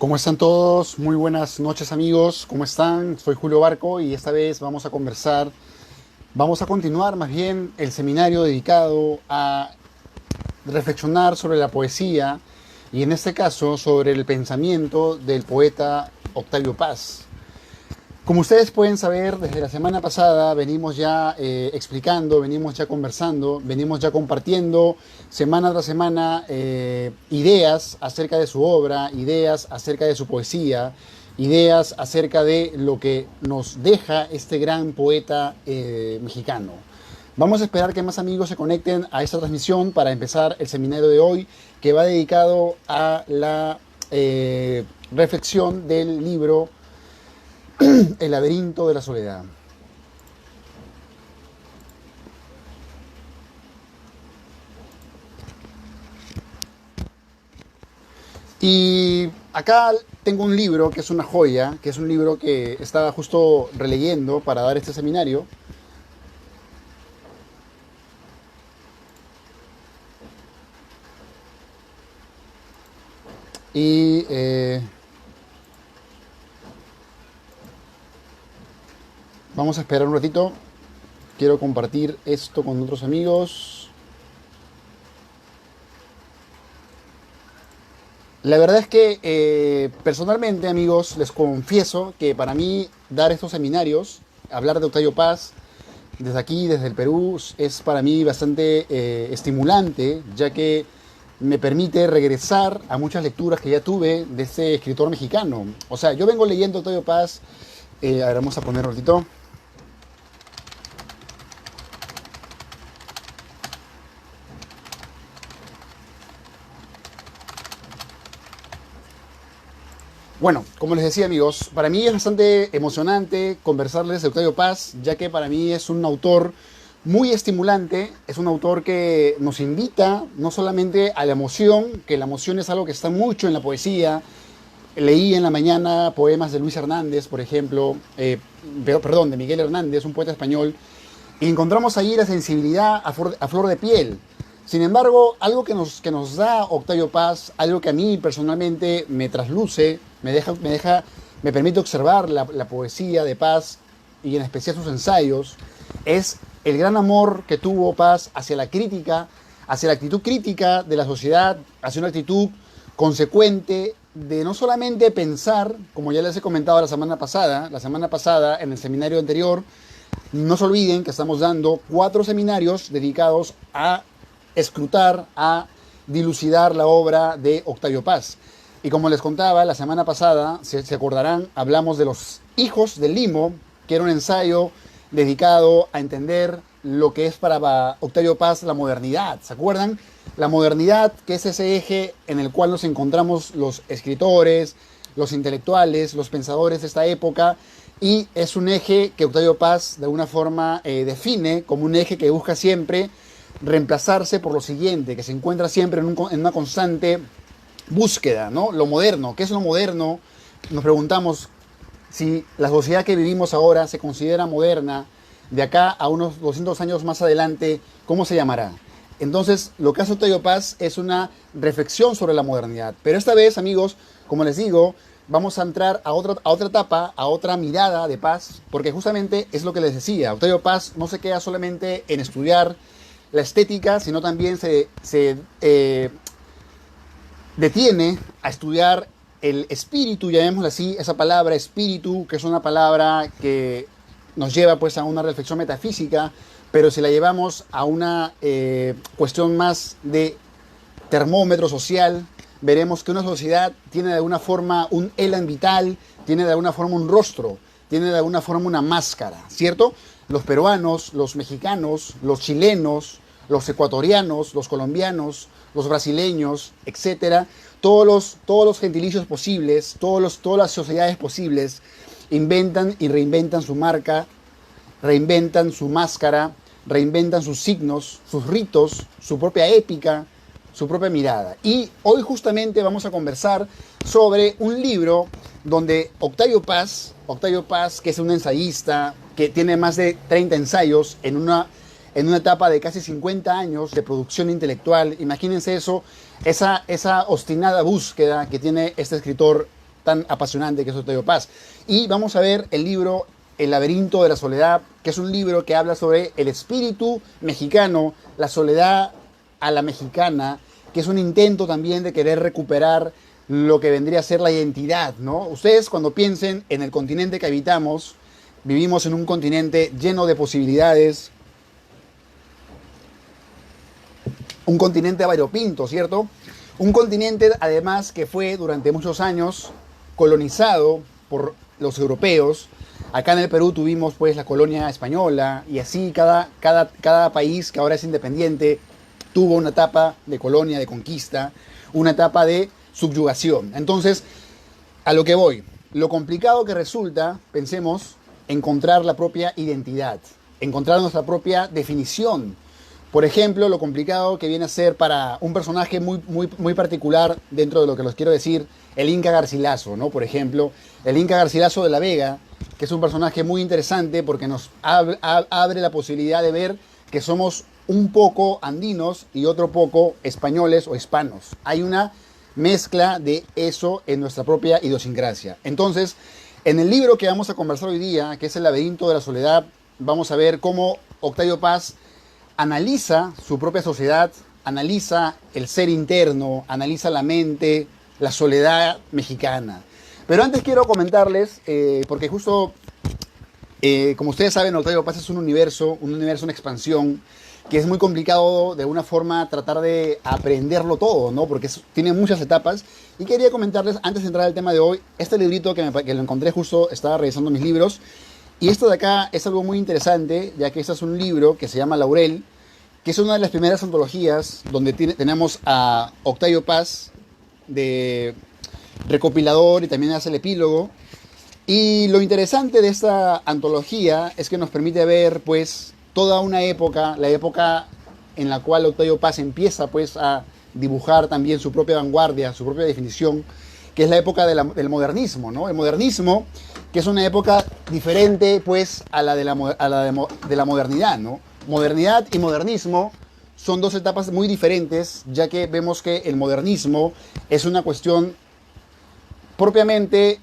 ¿Cómo están todos? Muy buenas noches amigos, ¿cómo están? Soy Julio Barco y esta vez vamos a conversar, vamos a continuar más bien el seminario dedicado a reflexionar sobre la poesía y en este caso sobre el pensamiento del poeta Octavio Paz. Como ustedes pueden saber, desde la semana pasada venimos ya explicando, venimos ya conversando, venimos ya compartiendo semana tras semana ideas acerca de su obra, ideas acerca de su poesía, ideas acerca de lo que nos deja este gran poeta mexicano. Vamos a esperar que más amigos se conecten a esta transmisión para empezar el seminario de hoy, que va dedicado a la reflexión del libro El laberinto de la soledad. Y acá tengo un libro que es una joya, que es un libro que estaba justo releyendo para dar este seminario. Y vamos a esperar un ratito. Quiero compartir esto con otros amigos. La verdad es que personalmente, amigos, les confieso que para mí dar estos seminarios, hablar de Octavio Paz, desde aquí, desde el Perú, es para mí bastante estimulante, ya que me permite regresar a muchas lecturas que ya tuve de este escritor mexicano. O sea, yo vengo leyendo Octavio Paz, a ver, vamos a poner un ratito. Bueno, como les decía amigos, para mí es bastante emocionante conversarles de Octavio Paz, ya que para mí es un autor muy estimulante, es un autor que nos invita no solamente a la emoción, que la emoción es algo que está mucho en la poesía. Leí en la mañana poemas de Luis Hernández, por ejemplo, perdón, de Miguel Hernández, un poeta español, y encontramos ahí la sensibilidad a flor de piel. Sin embargo, algo que nos da Octavio Paz, algo que a mí personalmente me trasluce, me permite observar la poesía de Paz y en especial sus ensayos, es el gran amor que tuvo Paz hacia la crítica, hacia la actitud crítica de la sociedad, hacia una actitud consecuente de no solamente pensar, como ya les he comentado la semana pasada en el seminario anterior, no se olviden que estamos dando 4 seminarios dedicados a escrutar, a dilucidar la obra de Octavio Paz. Y como les contaba, la semana pasada, si se acordarán, hablamos de Los Hijos del Limo, que era un ensayo dedicado a entender lo que es para Octavio Paz la modernidad. ¿Se acuerdan? La modernidad, que es ese eje en el cual nos encontramos los escritores, los intelectuales, los pensadores de esta época, y es un eje que Octavio Paz de alguna forma define como un eje que busca siempre reemplazarse por lo siguiente, que se encuentra siempre en una constante búsqueda, ¿no? Lo moderno, ¿qué es lo moderno? Nos preguntamos si la sociedad que vivimos ahora se considera moderna, de acá a unos 200 años más adelante, ¿cómo se llamará? Entonces, lo que hace Octavio Paz es una reflexión sobre la modernidad. Pero esta vez, amigos, como les digo, vamos a entrar a otra etapa, a otra mirada de Paz, porque justamente es lo que les decía. Octavio Paz no se queda solamente en estudiar la estética, sino también se detiene a estudiar el espíritu, llamémoslo así, esa palabra espíritu, que es una palabra que nos lleva pues a una reflexión metafísica, pero si la llevamos a una cuestión más de termómetro social, veremos que una sociedad tiene de alguna forma un élan vital, tiene de alguna forma un rostro, tiene de alguna forma una máscara, ¿cierto? Los peruanos, los mexicanos, los chilenos, los ecuatorianos, los colombianos, los brasileños, etcétera, todos los gentilicios posibles, todas las sociedades posibles, inventan y reinventan su marca, reinventan su máscara, reinventan sus signos, sus ritos, su propia épica, su propia mirada. Y hoy justamente vamos a conversar sobre un libro donde Octavio Paz, que es un ensayista, que tiene más de 30 ensayos en una etapa de casi 50 años de producción intelectual. Imagínense eso, esa obstinada búsqueda que tiene este escritor tan apasionante que es Octavio Paz. Y vamos a ver el libro El laberinto de la soledad, que es un libro que habla sobre el espíritu mexicano, la soledad a la mexicana, que es un intento también de querer recuperar lo que vendría a ser la identidad, ¿no? Ustedes cuando piensen en el continente que habitamos, vivimos en un continente lleno de posibilidades, un continente variopinto, ¿cierto? Un continente además que fue durante muchos años colonizado por los europeos. Acá en el Perú tuvimos pues la colonia española y así cada país que ahora es independiente tuvo una etapa de colonia, de conquista, una etapa de subyugación. Entonces, a lo que voy, lo complicado que resulta, pensemos, encontrar la propia identidad, encontrar nuestra propia definición. Por ejemplo, lo complicado que viene a ser para un personaje muy particular dentro de lo que les quiero decir, el Inca Garcilaso, ¿no? Por ejemplo, el Inca Garcilaso de la Vega, que es un personaje muy interesante porque nos abre la posibilidad de ver que somos un poco andinos y otro poco españoles o hispanos. Hay una mezcla de eso en nuestra propia idiosincrasia. Entonces, en el libro que vamos a conversar hoy día, que es El laberinto de la soledad, vamos a ver cómo Octavio Paz analiza su propia sociedad, analiza el ser interno, analiza la mente, la soledad mexicana. Pero antes quiero comentarles, porque justo, como ustedes saben, Octavio Paz es un universo, una expansión, que es muy complicado de alguna forma tratar de aprenderlo todo, ¿no? Porque tiene muchas etapas. Y quería comentarles, antes de entrar al tema de hoy, este librito que lo encontré justo, estaba revisando mis libros, y esto de acá es algo muy interesante, ya que este es un libro que se llama Laurel, que es una de las primeras antologías donde tenemos a Octavio Paz de recopilador y también hace el epílogo. Y lo interesante de esta antología es que nos permite ver pues toda una época, la época en la cual Octavio Paz empieza pues a dibujar también su propia vanguardia, su propia definición, que es la época del modernismo, ¿no? El modernismo, que es una época diferente pues a la de la modernidad, ¿no? Modernidad y modernismo son dos etapas muy diferentes, ya que vemos que el modernismo es una cuestión propiamente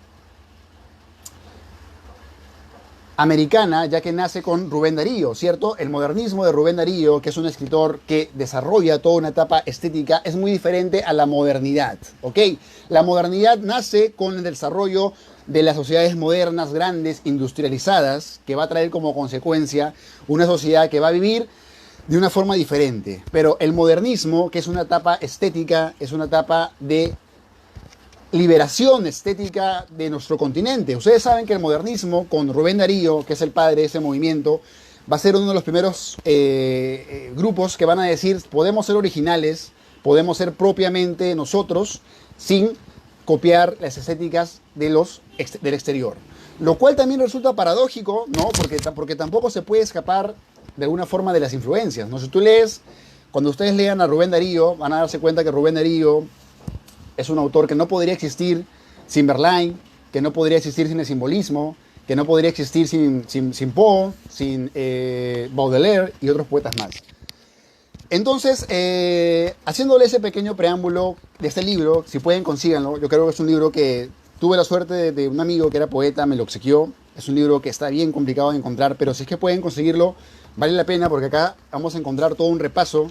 americana, ya que nace con Rubén Darío, ¿cierto? El modernismo de Rubén Darío, que es un escritor que desarrolla toda una etapa estética, es muy diferente a la modernidad, ¿ok? La modernidad nace con el desarrollo de las sociedades modernas, grandes, industrializadas, que va a traer como consecuencia una sociedad que va a vivir de una forma diferente. Pero el modernismo, que es una etapa estética, es una etapa de liberación estética de nuestro continente. Ustedes saben que el modernismo, con Rubén Darío, que es el padre de ese movimiento, va a ser uno de los primeros grupos que van a decir, podemos ser originales, podemos ser propiamente nosotros, sin copiar las estéticas del exterior. Lo cual también resulta paradójico, ¿no? Porque tampoco se puede escapar de alguna forma de las influencias, ¿no? Si tú lees, cuando ustedes lean a Rubén Darío, van a darse cuenta que Rubén Darío es un autor que no podría existir sin Verlaine, que no podría existir sin el simbolismo, que no podría existir sin Poe, sin Baudelaire y otros poetas más. Entonces, haciéndole ese pequeño preámbulo de este libro, si pueden consíganlo, yo creo que es un libro que tuve la suerte de un amigo que era poeta, me lo obsequió, es un libro que está bien complicado de encontrar, pero si es que pueden conseguirlo, vale la pena porque acá vamos a encontrar todo un repaso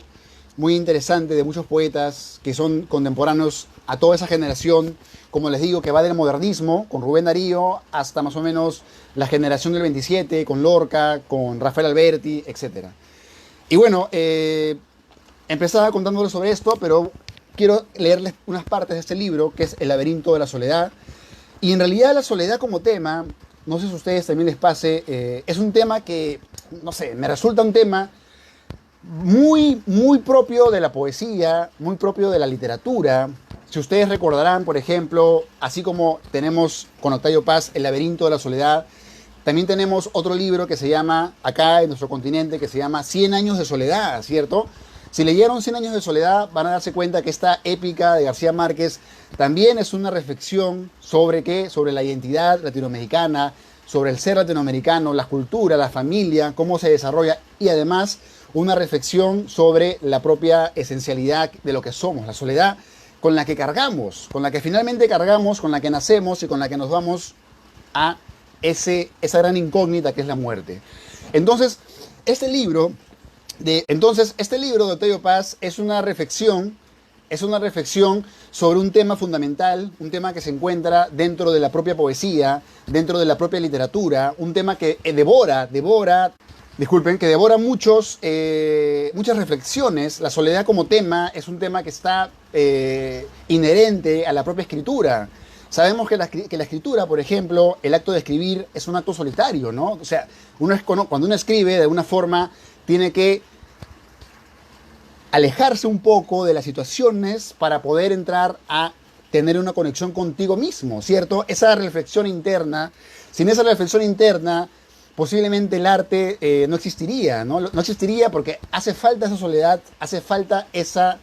muy interesante de muchos poetas que son contemporáneos a toda esa generación, como les digo, que va del modernismo, con Rubén Darío, hasta más o menos la generación del 27, con Lorca, con Rafael Alberti, etc. Y bueno, empezaba contándoles sobre esto, pero quiero leerles unas partes de este libro, que es El laberinto de la soledad. Y en realidad la soledad como tema, no sé si a ustedes también les pase, es un tema que, no sé, me resulta un tema muy propio de la poesía, muy propio de la literatura. Si ustedes recordarán, por ejemplo, así como tenemos con Octavio Paz El laberinto de la soledad, también tenemos otro libro que se llama, acá en nuestro continente, que se llama 100 años de soledad, ¿cierto? Si leyeron 100 años de soledad, van a darse cuenta que esta épica de García Márquez también es una reflexión sobre ¿qué? Sobre la identidad latinoamericana, sobre el ser latinoamericano, la cultura, la familia, cómo se desarrolla y además una reflexión sobre la propia esencialidad de lo que somos. La soledad con la que cargamos, con la que finalmente cargamos, con la que nacemos y con la que nos vamos a esa gran incógnita que es la muerte. Entonces, este libro de Octavio Paz es una reflexión sobre un tema fundamental, un tema que se encuentra dentro de la propia poesía, dentro de la propia literatura, un tema que devora muchas reflexiones. La soledad como tema es un tema que está inherente a la propia escritura. Sabemos que la escritura, por ejemplo, el acto de escribir es un acto solitario, ¿no? O sea, cuando uno escribe, de alguna forma, tiene que alejarse un poco de las situaciones para poder entrar a tener una conexión contigo mismo, ¿cierto? Esa reflexión interna, sin esa reflexión interna, posiblemente el arte no existiría, ¿no? No existiría porque hace falta esa soledad, hace falta esa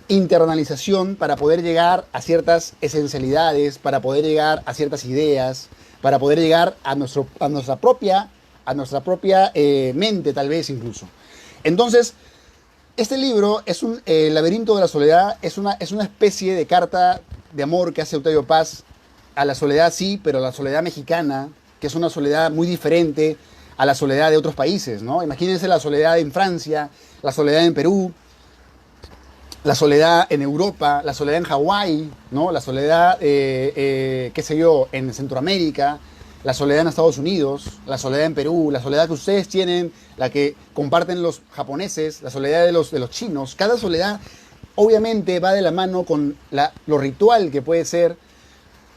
internalización para poder llegar a ciertas esencialidades, para poder llegar a ciertas ideas, para poder llegar a nuestra propia mente, tal vez incluso. Entonces, este libro es El laberinto de la soledad, es una especie de carta de amor que hace Octavio Paz a la soledad, sí, pero a la soledad mexicana, que es una soledad muy diferente a la soledad de otros países, ¿no? Imagínense la soledad en Francia, la soledad en Perú, la soledad en Europa, la soledad en Hawái, ¿no? La soledad, qué sé yo, en Centroamérica, la soledad en Estados Unidos, la soledad en Perú, la soledad que ustedes tienen, la que comparten los japoneses, la soledad de los chinos. Cada soledad obviamente va de la mano con lo ritual que puede ser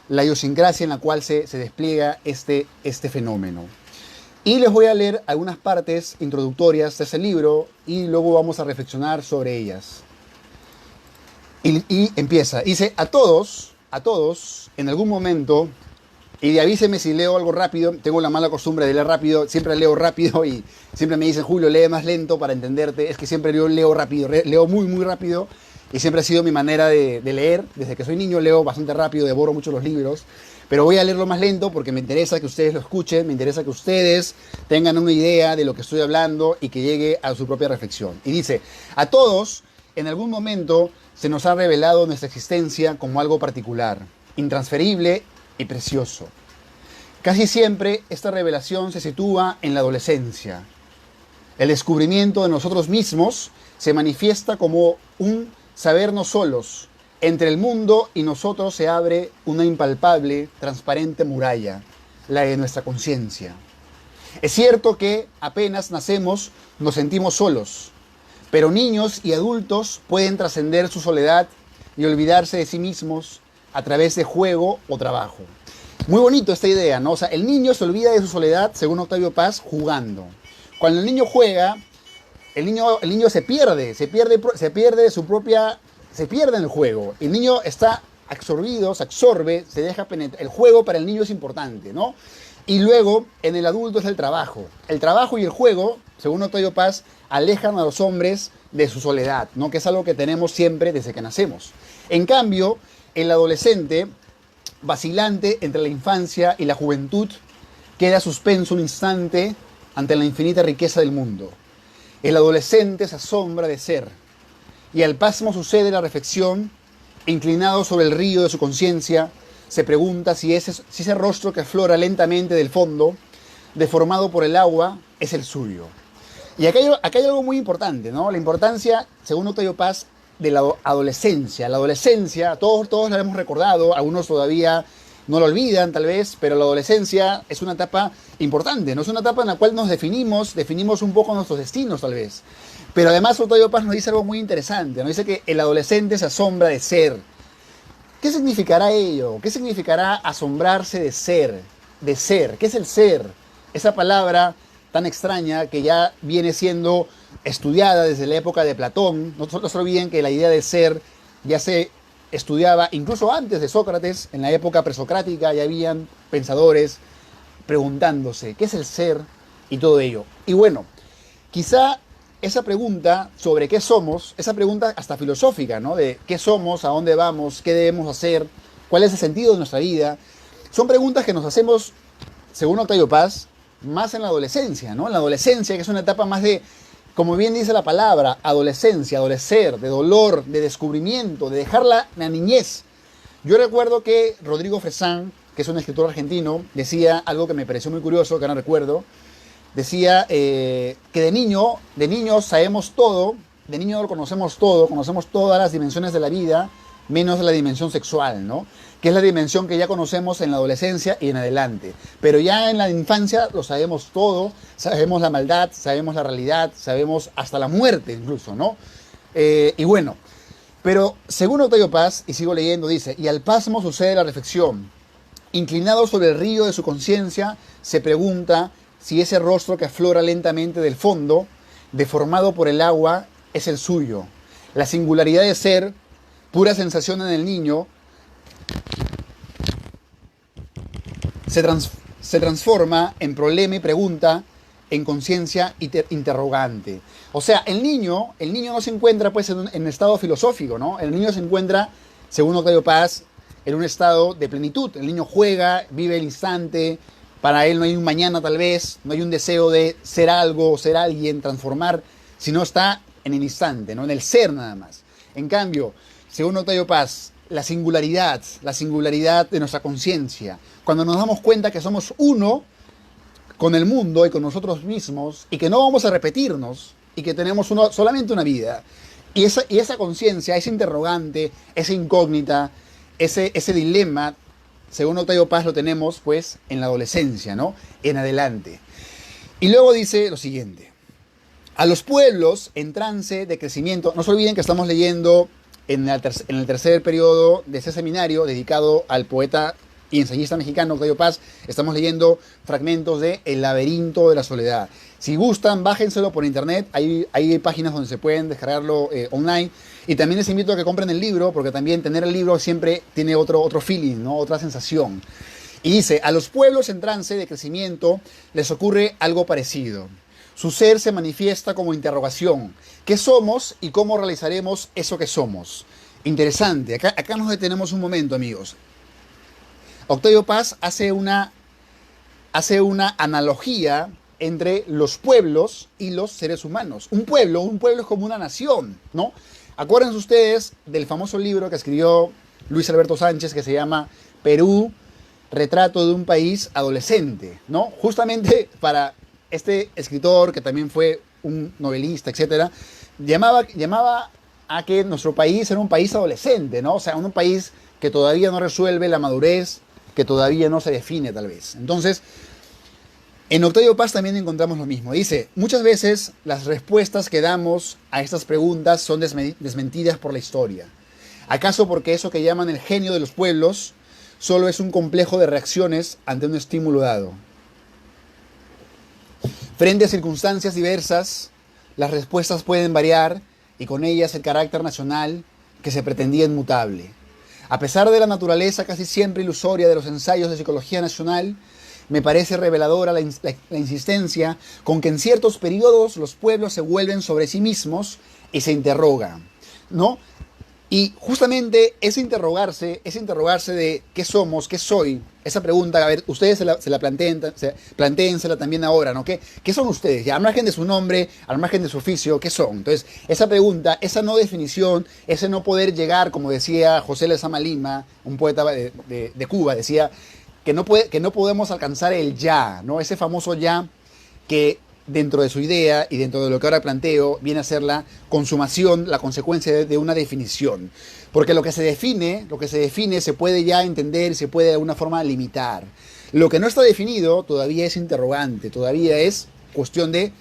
la idiosincrasia en la cual se despliega este fenómeno. Y les voy a leer algunas partes introductorias de ese libro y luego vamos a reflexionar sobre ellas. Y empieza, dice, a todos, en algún momento, y avíseme si leo algo rápido, tengo la mala costumbre de leer rápido, siempre leo rápido y siempre me dicen, Julio, lee más lento para entenderte, es que siempre yo leo rápido, leo muy, muy rápido, y siempre ha sido mi manera de leer, desde que soy niño leo bastante rápido, devoro mucho los libros, pero voy a leerlo más lento porque me interesa que ustedes lo escuchen, me interesa que ustedes tengan una idea de lo que estoy hablando y que llegue a su propia reflexión. Y dice, a todos, en algún momento, se nos ha revelado nuestra existencia como algo particular, intransferible y precioso. Casi siempre esta revelación se sitúa en la adolescencia. El descubrimiento de nosotros mismos se manifiesta como un sabernos solos. Entre el mundo y nosotros se abre una impalpable, transparente muralla, la de nuestra conciencia. Es cierto que apenas nacemos nos sentimos solos, pero niños y adultos pueden trascender su soledad y olvidarse de sí mismos a través de juego o trabajo. Muy bonito esta idea, ¿no? O sea, el niño se olvida de su soledad, según Octavio Paz, jugando. Cuando el niño juega, el niño se pierde de su propia, se pierde en el juego. El niño está absorbido, se absorbe, se deja penetrar. El juego para el niño es importante, ¿no? Y luego, en el adulto es el trabajo. El trabajo y el juego, según Octavio Paz, alejan a los hombres de su soledad, ¿no? Que es algo que tenemos siempre desde que nacemos. En cambio, el adolescente, vacilante entre la infancia y la juventud, queda suspenso un instante ante la infinita riqueza del mundo. El adolescente se asombra de ser, y al pasmo sucede la reflexión, inclinado sobre el río de su conciencia, se pregunta si ese rostro que aflora lentamente del fondo, deformado por el agua, es el suyo. Y acá hay algo muy importante, ¿no? La importancia, según Octavio Paz, de la adolescencia. La adolescencia, todos la hemos recordado, algunos todavía no lo olvidan tal vez, pero la adolescencia es una etapa importante, ¿no? Es una etapa en la cual nos definimos un poco nuestros destinos tal vez. Pero además Octavio Paz nos dice algo muy interesante, nos dice que el adolescente se asombra de ser. ¿Qué significará ello? ¿Qué significará asombrarse de ser? De ser. ¿Qué es el ser? Esa palabra tan extraña que ya viene siendo estudiada desde la época de Platón. No se olviden que la idea de ser ya se estudiaba incluso antes de Sócrates, en la época presocrática ya habían pensadores preguntándose qué es el ser y todo ello. Y bueno, quizá esa pregunta sobre qué somos, esa pregunta hasta filosófica, ¿no? De qué somos, a dónde vamos, qué debemos hacer, cuál es el sentido de nuestra vida, son preguntas que nos hacemos, según Octavio Paz, más en la adolescencia, ¿no? En la adolescencia, que es una etapa más de como bien dice la palabra, adolescencia, adolecer, de dolor, de descubrimiento, de dejar la niñez. Yo recuerdo que Rodrigo Fresán, que es un escritor argentino, decía algo que me pareció muy curioso, que no recuerdo. Decía que de niños sabemos todo, de niño lo conocemos todo, conocemos todas las dimensiones de la vida, menos la dimensión sexual, ¿no? Que es la dimensión que ya conocemos en la adolescencia y en adelante. Pero ya en la infancia lo sabemos todo, sabemos la maldad, sabemos la realidad, sabemos hasta la muerte incluso, ¿no? Y bueno, pero según Octavio Paz, y sigo leyendo, dice, y al pasmo sucede la reflexión. Inclinado sobre el río de su conciencia, se pregunta si ese rostro que aflora lentamente del fondo, deformado por el agua, es el suyo. La singularidad de ser, pura sensación en el niño, se transforma en problema y pregunta, en conciencia interrogante. O sea, el niño no se encuentra pues en estado filosófico, ¿no? El niño se encuentra, según Octavio Paz, en un estado de plenitud. El niño juega, vive el instante, para él no hay un mañana tal vez, no hay un deseo de ser algo, ser alguien, transformar, sino está en el instante, ¿no? En el ser nada más. En cambio, según Octavio Paz, la singularidad de nuestra conciencia, cuando nos damos cuenta que somos uno con el mundo y con nosotros mismos, y que no vamos a repetirnos, y que tenemos solamente una vida, y esa conciencia, ese interrogante, esa incógnita, ese dilema, según Octavio Paz lo tenemos pues en la adolescencia, ¿no? En adelante. Y luego dice lo siguiente: a los pueblos en trance de crecimiento, no se olviden que estamos leyendo en el tercer periodo de ese seminario dedicado al poeta y ensayista mexicano Octavio Paz, estamos leyendo fragmentos de El laberinto de la soledad. Si gustan, bájenselo por internet, hay páginas donde se pueden descargarlo online. Y también les invito a que compren el libro, porque también tener el libro siempre tiene otro feeling, ¿no? Otra sensación. Y dice, a los pueblos en trance de crecimiento les ocurre algo parecido. Su ser se manifiesta como interrogación. ¿Qué somos y cómo realizaremos eso que somos? Interesante. Acá nos detenemos un momento, amigos. Octavio Paz hace una analogía entre los pueblos y los seres humanos. Un pueblo es como una nación, ¿no? Acuérdense ustedes del famoso libro que escribió Luis Alberto Sánchez que se llama Perú, retrato de un país adolescente, ¿no? Justamente para este escritor, que también fue un novelista, etcétera, llamaba a que nuestro país era un país adolescente, ¿no? O sea, un país que todavía no resuelve la madurez, que todavía no se define tal vez. Entonces, en Octavio Paz también encontramos lo mismo. Dice, muchas veces las respuestas que damos a estas preguntas son desmentidas por la historia. ¿Acaso porque eso que llaman el genio de los pueblos solo es un complejo de reacciones ante un estímulo dado? Frente a circunstancias diversas, las respuestas pueden variar y con ellas el carácter nacional que se pretendía inmutable. A pesar de la naturaleza casi siempre ilusoria de los ensayos de psicología nacional, me parece reveladora la insistencia con que en ciertos periodos los pueblos se vuelven sobre sí mismos y se interrogan, ¿no? Y justamente ese interrogarse de qué somos, qué soy, esa pregunta, a ver, ustedes se la plantéensela también ahora, ¿no? ¿Qué son ustedes? Ya, al margen de su nombre, al margen de su oficio, ¿qué son? Entonces, esa pregunta, esa no definición, ese no poder llegar, como decía José Lezama Lima, un poeta de Cuba, decía que no podemos alcanzar el ya, ¿no? Ese famoso ya que dentro de su idea y dentro de lo que ahora planteo viene a ser la consumación, la consecuencia de una definición. Porque lo que se define se puede ya entender, se puede de alguna forma limitar. Lo que no está definido todavía es interrogante, todavía es cuestión de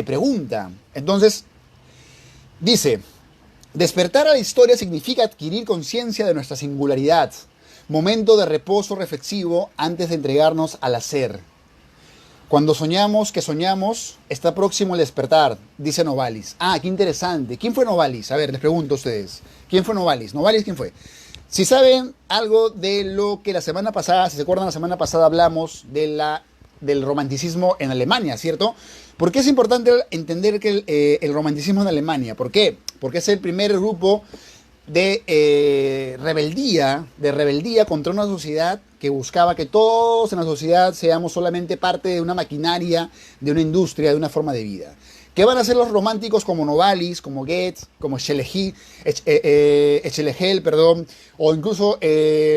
pregunta. Entonces, dice, despertar a la historia significa adquirir conciencia de nuestra singularidad, momento de reposo reflexivo antes de entregarnos al hacer. Cuando soñamos que soñamos, está próximo el despertar, dice Novalis. Ah, qué interesante. ¿Quién fue Novalis? A ver, les pregunto a ustedes. ¿Quién fue Novalis? ¿Novalis quién fue? Si saben algo de lo que la semana pasada, si se acuerdan, la semana pasada hablamos del romanticismo en Alemania, ¿cierto? ¿Por qué es importante entender que el romanticismo en Alemania? ¿Por qué? Porque es el primer grupo de rebeldía contra una sociedad que buscaba que todos en la sociedad seamos solamente parte de una maquinaria, de una industria, de una forma de vida. ¿Qué van a hacer los románticos como Novalis, como Goethe, como Schlegel, perdón, o incluso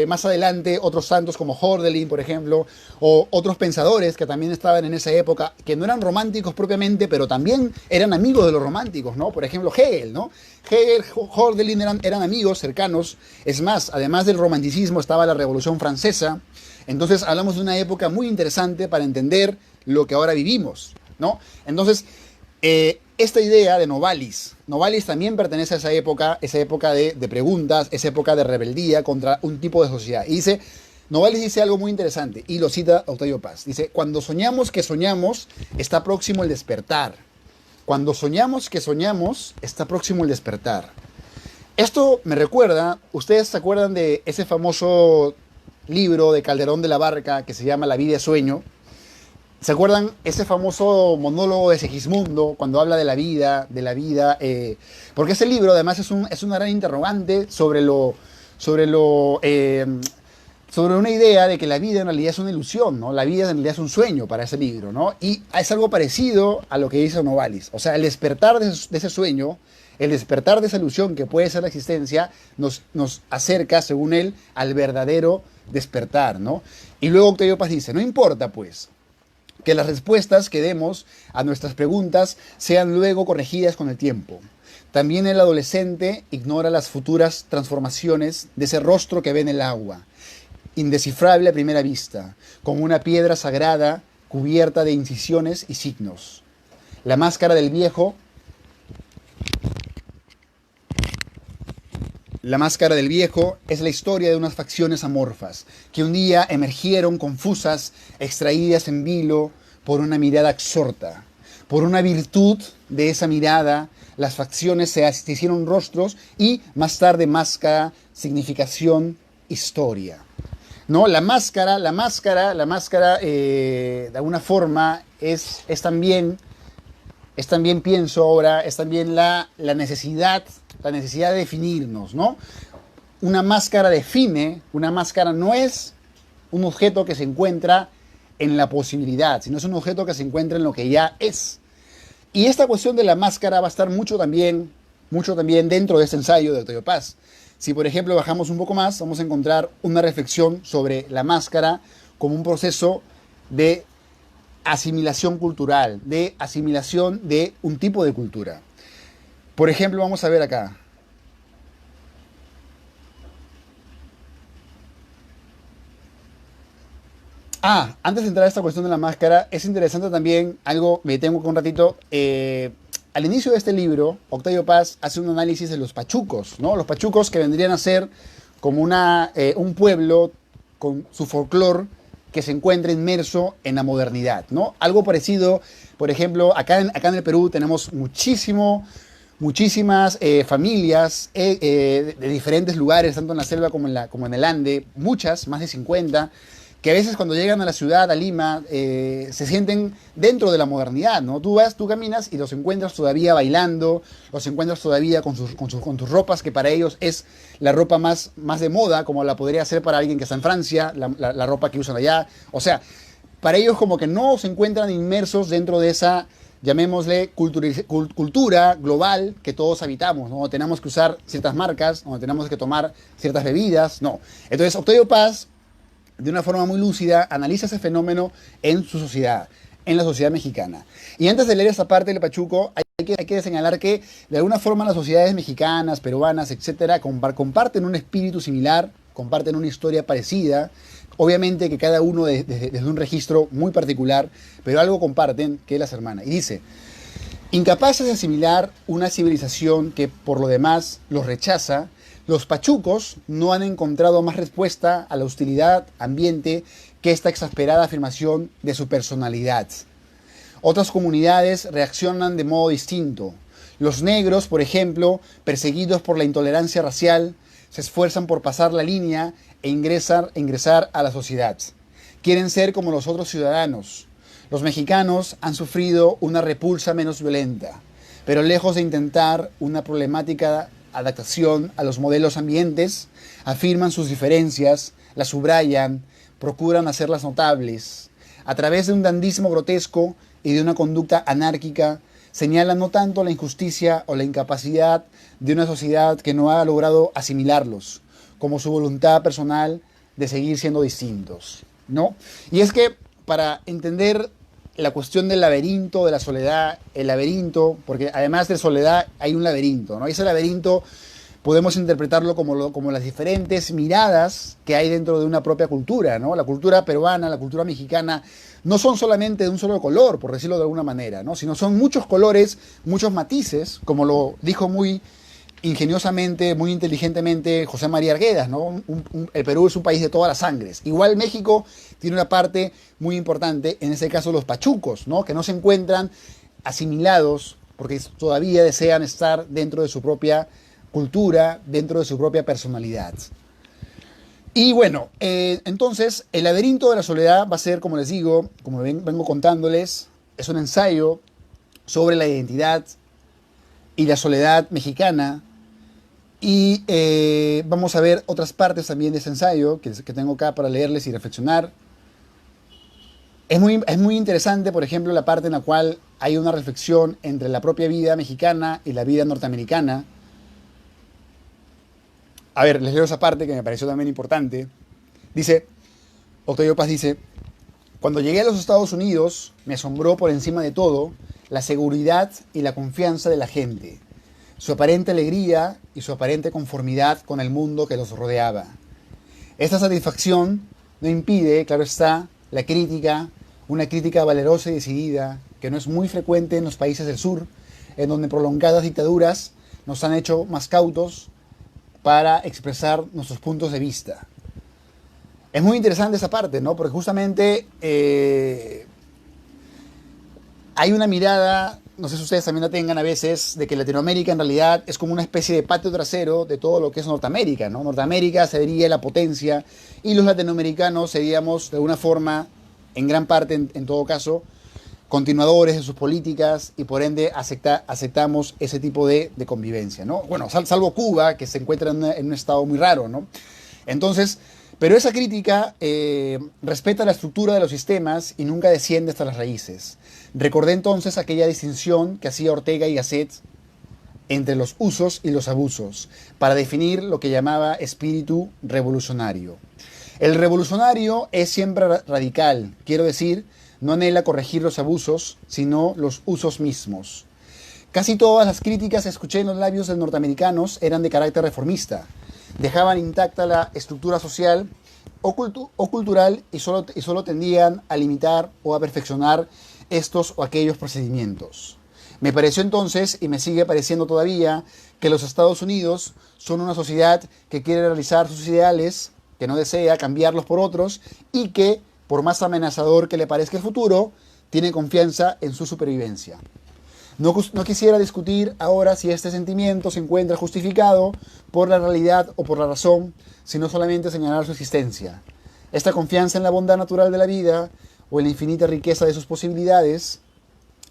más adelante otros santos como Hölderlin, por ejemplo, o otros pensadores que también estaban en esa época, que no eran románticos propiamente, pero también eran amigos de los románticos, ¿no? Por ejemplo, Hegel, ¿no? Hegel, Hölderlin eran amigos cercanos. Es más, además del romanticismo estaba la Revolución Francesa. Entonces hablamos de una época muy interesante para entender lo que ahora vivimos, ¿no? Entonces, esta idea de Novalis también pertenece a esa época de preguntas, esa época de rebeldía contra un tipo de sociedad. Y Novalis dice algo muy interesante, y lo cita Octavio Paz. Dice, cuando soñamos que soñamos, está próximo el despertar. Cuando soñamos que soñamos, está próximo el despertar. Esto me recuerda, ¿ustedes se acuerdan de ese famoso libro de Calderón de la Barca que se llama La vida es sueño? ¿Se acuerdan ese famoso monólogo de Segismundo cuando habla de la vida, porque ese libro además es una gran interrogante sobre una idea de que la vida en realidad es una ilusión, ¿no? La vida en realidad es un sueño para ese libro, ¿no? Y es algo parecido a lo que dice Novalis. O sea, el despertar de ese sueño, el despertar de esa ilusión que puede ser la existencia, nos acerca, según él, al verdadero despertar, ¿no? Y luego Octavio Paz dice, no importa, pues, que las respuestas que demos a nuestras preguntas sean luego corregidas con el tiempo. También el adolescente ignora las futuras transformaciones de ese rostro que ve en el agua, indescifrable a primera vista, como una piedra sagrada cubierta de incisiones y signos. La máscara del viejo es la historia de unas facciones amorfas que un día emergieron confusas, extraídas en vilo por una mirada absorta. Por una virtud de esa mirada, las facciones se hicieron rostros y más tarde máscara, significación, historia. ¿No? La máscara, de alguna forma es también, pienso ahora, es también la necesidad de definirnos, ¿no? Una máscara define, una máscara no es un objeto que se encuentra en la posibilidad, sino es un objeto que se encuentra en lo que ya es. Y esta cuestión de la máscara va a estar mucho también dentro de este ensayo de Octavio Paz. Si, por ejemplo, bajamos un poco más, vamos a encontrar una reflexión sobre la máscara como un proceso de asimilación cultural, de asimilación de un tipo de cultura. Por ejemplo, vamos a ver acá. Antes de entrar a esta cuestión de la máscara, es interesante también algo, me detengo con un ratito. Al inicio de este libro, Octavio Paz hace un análisis de los pachucos, ¿no? Los pachucos que vendrían a ser como un pueblo con su folclore que se encuentra inmerso en la modernidad, ¿no? Algo parecido, por ejemplo, acá en el Perú tenemos muchísimas familias de diferentes lugares, tanto en la selva como en el Ande, muchas, más de 50, que a veces cuando llegan a la ciudad, a Lima, se sienten dentro de la modernidad, ¿no? Tú caminas y los encuentras todavía bailando, los encuentras todavía con sus ropas, que para ellos es la ropa más de moda, como la podría ser para alguien que está en Francia, la ropa que usan allá. O sea, para ellos como que no se encuentran inmersos dentro de esa, llamémosle, cultura global que todos habitamos, ¿no? Tenemos que usar ciertas marcas, donde tenemos que tomar ciertas bebidas, no. Entonces, Octavio Paz, de una forma muy lúcida, analiza ese fenómeno en su sociedad, en la sociedad mexicana. Y antes de leer esta parte del Pachuco, hay que señalar que de alguna forma las sociedades mexicanas, peruanas, etcétera, comparten un espíritu similar, comparten una historia parecida. Obviamente que cada uno desde un registro muy particular, pero algo comparten que las hermanas. Y dice, incapaces de asimilar una civilización que por lo demás los rechaza, los pachucos no han encontrado más respuesta a la hostilidad ambiente que esta exasperada afirmación de su personalidad. Otras comunidades reaccionan de modo distinto. Los negros, por ejemplo, perseguidos por la intolerancia racial, se esfuerzan por pasar la línea e ingresar a la sociedad. Quieren ser como los otros ciudadanos. Los mexicanos han sufrido una repulsa menos violenta, pero lejos de intentar una problemática adaptación a los modelos ambientes, afirman sus diferencias, las subrayan, procuran hacerlas notables. A través de un dandismo grotesco y de una conducta anárquica, señalan no tanto la injusticia o la incapacidad de una sociedad que no ha logrado asimilarlos, como su voluntad personal de seguir siendo distintos, ¿no? Y es que para entender la cuestión del laberinto, de la soledad, el laberinto, porque además de soledad hay un laberinto, ¿no? Y ese laberinto podemos interpretarlo como las diferentes miradas que hay dentro de una propia cultura, ¿no? La cultura peruana, la cultura mexicana, no son solamente de un solo color, por decirlo de alguna manera, ¿no? Sino son muchos colores, muchos matices, como lo dijo muy ingeniosamente, muy inteligentemente José María Arguedas, ¿no? El Perú es un país de todas las sangres. Igual México tiene una parte muy importante, en ese caso los pachucos, ¿no? Que no se encuentran asimilados porque todavía desean estar dentro de su propia cultura, dentro de su propia personalidad. Y bueno, entonces el laberinto de la soledad va a ser, como les digo, como vengo contándoles, es un ensayo sobre la identidad y la soledad mexicana. Y vamos a ver otras partes también de ese ensayo que tengo acá para leerles y reflexionar. Es muy interesante, por ejemplo, la parte en la cual hay una reflexión entre la propia vida mexicana y la vida norteamericana. A ver, les leo esa parte que me pareció también importante. Dice, Octavio Paz dice, cuando llegué a los Estados Unidos, me asombró por encima de todo la seguridad y la confianza de la gente, su aparente alegría y su aparente conformidad con el mundo que los rodeaba. Esta satisfacción no impide, claro está, la crítica, una crítica valerosa y decidida, que no es muy frecuente en los países del sur, en donde prolongadas dictaduras nos han hecho más cautos para expresar nuestros puntos de vista. Es muy interesante esa parte, ¿no? Porque justamente hay una mirada, no sé si ustedes también la tengan a veces, de que Latinoamérica en realidad es como una especie de patio trasero de todo lo que es Norteamérica, ¿no? Norteamérica sería la potencia y los latinoamericanos seríamos, de alguna forma, en gran parte, en todo caso, continuadores de sus políticas y por ende aceptamos ese tipo de convivencia, ¿no? Bueno, salvo Cuba, que se encuentra en un estado muy raro, ¿no? Entonces, pero esa crítica respeta la estructura de los sistemas y nunca desciende hasta las raíces. Recordé entonces aquella distinción que hacía Ortega y Gasset entre los usos y los abusos, para definir lo que llamaba espíritu revolucionario. El revolucionario es siempre radical, quiero decir, no anhela corregir los abusos, sino los usos mismos. Casi todas las críticas que escuché en los labios de norteamericanos eran de carácter reformista. Dejaban intacta la estructura social o cultural y solo tendían a limitar o a perfeccionar estos o aquellos procedimientos. Me pareció entonces, y me sigue pareciendo todavía, que los Estados Unidos son una sociedad que quiere realizar sus ideales, que no desea cambiarlos por otros y que, por más amenazador que le parezca el futuro, tiene confianza en su supervivencia. No quisiera discutir ahora si este sentimiento se encuentra justificado por la realidad o por la razón, sino solamente señalar su existencia. Esta confianza en la bondad natural de la vida o en la infinita riqueza de sus posibilidades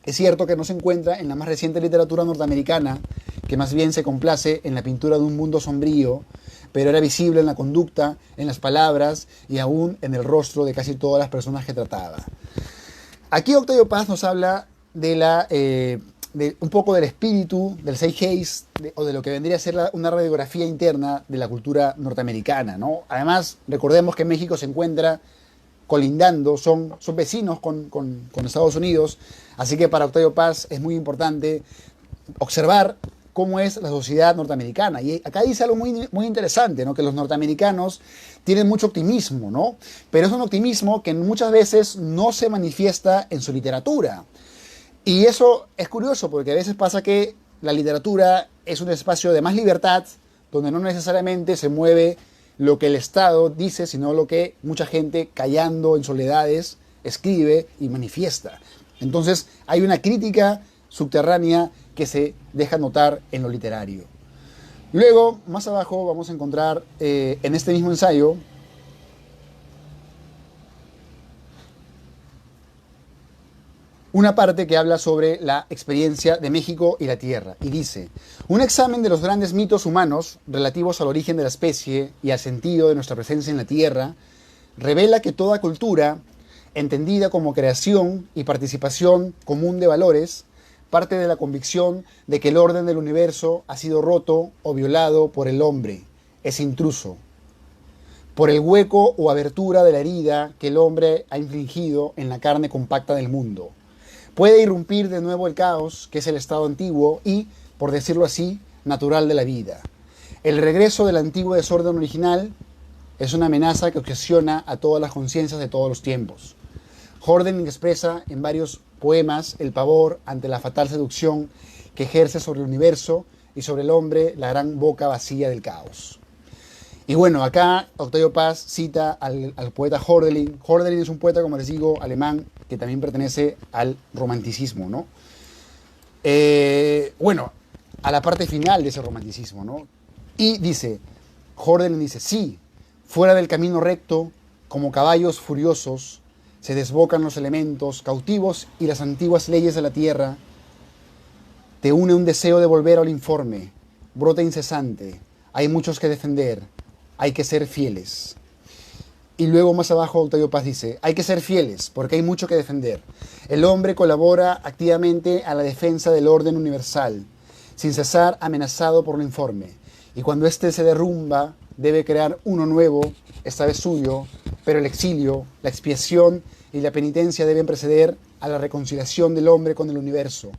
es cierto que no se encuentra en la más reciente literatura norteamericana, que más bien se complace en la pintura de un mundo sombrío, pero era visible en la conducta, en las palabras y aún en el rostro de casi todas las personas que trataba. Aquí Octavio Paz nos habla de un poco del espíritu, del zeitgeist, o de lo que vendría a ser una radiografía interna de la cultura norteamericana, ¿no? Además, recordemos que México se encuentra colindando, son vecinos con Estados Unidos, así que para Octavio Paz es muy importante observar cómo es la sociedad norteamericana. Y acá dice algo muy interesante, ¿no? Que los norteamericanos tienen mucho optimismo, ¿no? Pero es un optimismo que muchas veces no se manifiesta en su literatura. Y eso es curioso porque a veces pasa que la literatura es un espacio de más libertad, donde no necesariamente se mueve lo que el Estado dice, sino lo que mucha gente, callando en soledades, escribe y manifiesta. Entonces hay una crítica subterránea que se deja notar en lo literario. Luego, más abajo, vamos a encontrar en este mismo ensayo una parte que habla sobre la experiencia de México y la Tierra, y dice: un examen de los grandes mitos humanos relativos al origen de la especie y al sentido de nuestra presencia en la Tierra revela que toda cultura, entendida como creación y participación común de valores, parte de la convicción de que el orden del universo ha sido roto o violado por el hombre, ese intruso, por el hueco o abertura de la herida que el hombre ha infligido en la carne compacta del mundo. Puede irrumpir de nuevo el caos, que es el estado antiguo y, por decirlo así, natural de la vida. El regreso del antiguo desorden original es una amenaza que obsesiona a todas las conciencias de todos los tiempos. Hölderlin expresa en varios poemas el pavor ante la fatal seducción que ejerce sobre el universo y sobre el hombre la gran boca vacía del caos. Y bueno, acá Octavio Paz cita al poeta Hölderlin. Hölderlin es un poeta, como les digo, alemán, que también pertenece al romanticismo, ¿no? Bueno, a la parte final de ese romanticismo, ¿no? Y dice, Hölderlin dice, sí, fuera del camino recto, como caballos furiosos, se desbocan los elementos cautivos y las antiguas leyes de la tierra. Te une un deseo de volver al informe, brota incesante, hay muchos que defender, hay que ser fieles. Y luego más abajo Octavio Paz dice, hay que ser fieles porque hay mucho que defender. El hombre colabora activamente a la defensa del orden universal, sin cesar amenazado por lo informe. Y cuando éste se derrumba, debe crear uno nuevo, esta vez suyo, pero el exilio, la expiación y la penitencia deben preceder a la reconciliación del hombre con el universo.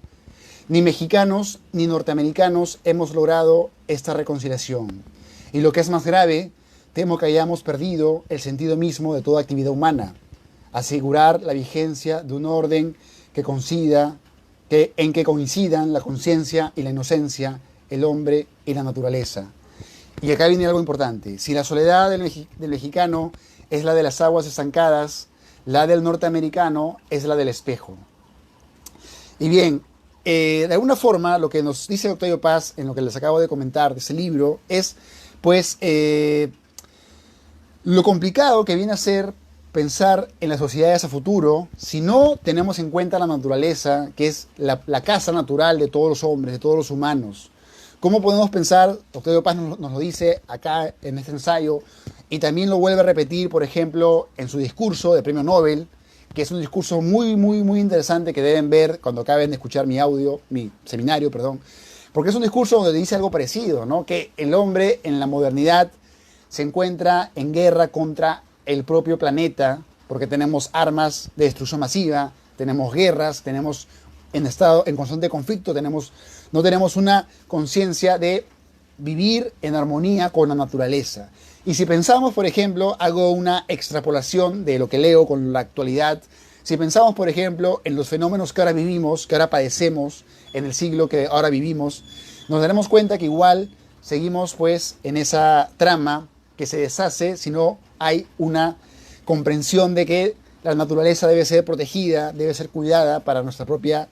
Ni mexicanos ni norteamericanos hemos logrado esta reconciliación. Y lo que es más grave, temo que hayamos perdido el sentido mismo de toda actividad humana. Asegurar la vigencia de un orden en que coincidan la conciencia y la inocencia, el hombre y la naturaleza. Y acá viene algo importante. Si la soledad del mexicano es la de las aguas estancadas, la del norteamericano es la del espejo. Y bien, de alguna forma lo que nos dice Octavio Paz en lo que les acabo de comentar de ese libro es pues lo complicado que viene a ser pensar en las sociedades a futuro si no tenemos en cuenta la naturaleza, que es la casa natural de todos los hombres, de todos los humanos. ¿Cómo podemos pensar? Octavio Paz nos lo dice acá en este ensayo y también lo vuelve a repetir, por ejemplo, en su discurso de premio Nobel, que es un discurso muy interesante que deben ver cuando acaben de escuchar mi seminario, porque es un discurso donde dice algo parecido, ¿no? Que el hombre en la modernidad se encuentra en guerra contra el propio planeta, porque tenemos armas de destrucción masiva, tenemos guerras, tenemos en constante conflicto, no tenemos una conciencia de vivir en armonía con la naturaleza. Y si pensamos, por ejemplo, hago una extrapolación de lo que leo con la actualidad, si pensamos, por ejemplo, en los fenómenos que ahora vivimos, que ahora padecemos, en el siglo que ahora vivimos, nos daremos cuenta que igual seguimos pues en esa trama que se deshace si no hay una comprensión de que la naturaleza debe ser protegida, debe ser cuidada para nuestra propia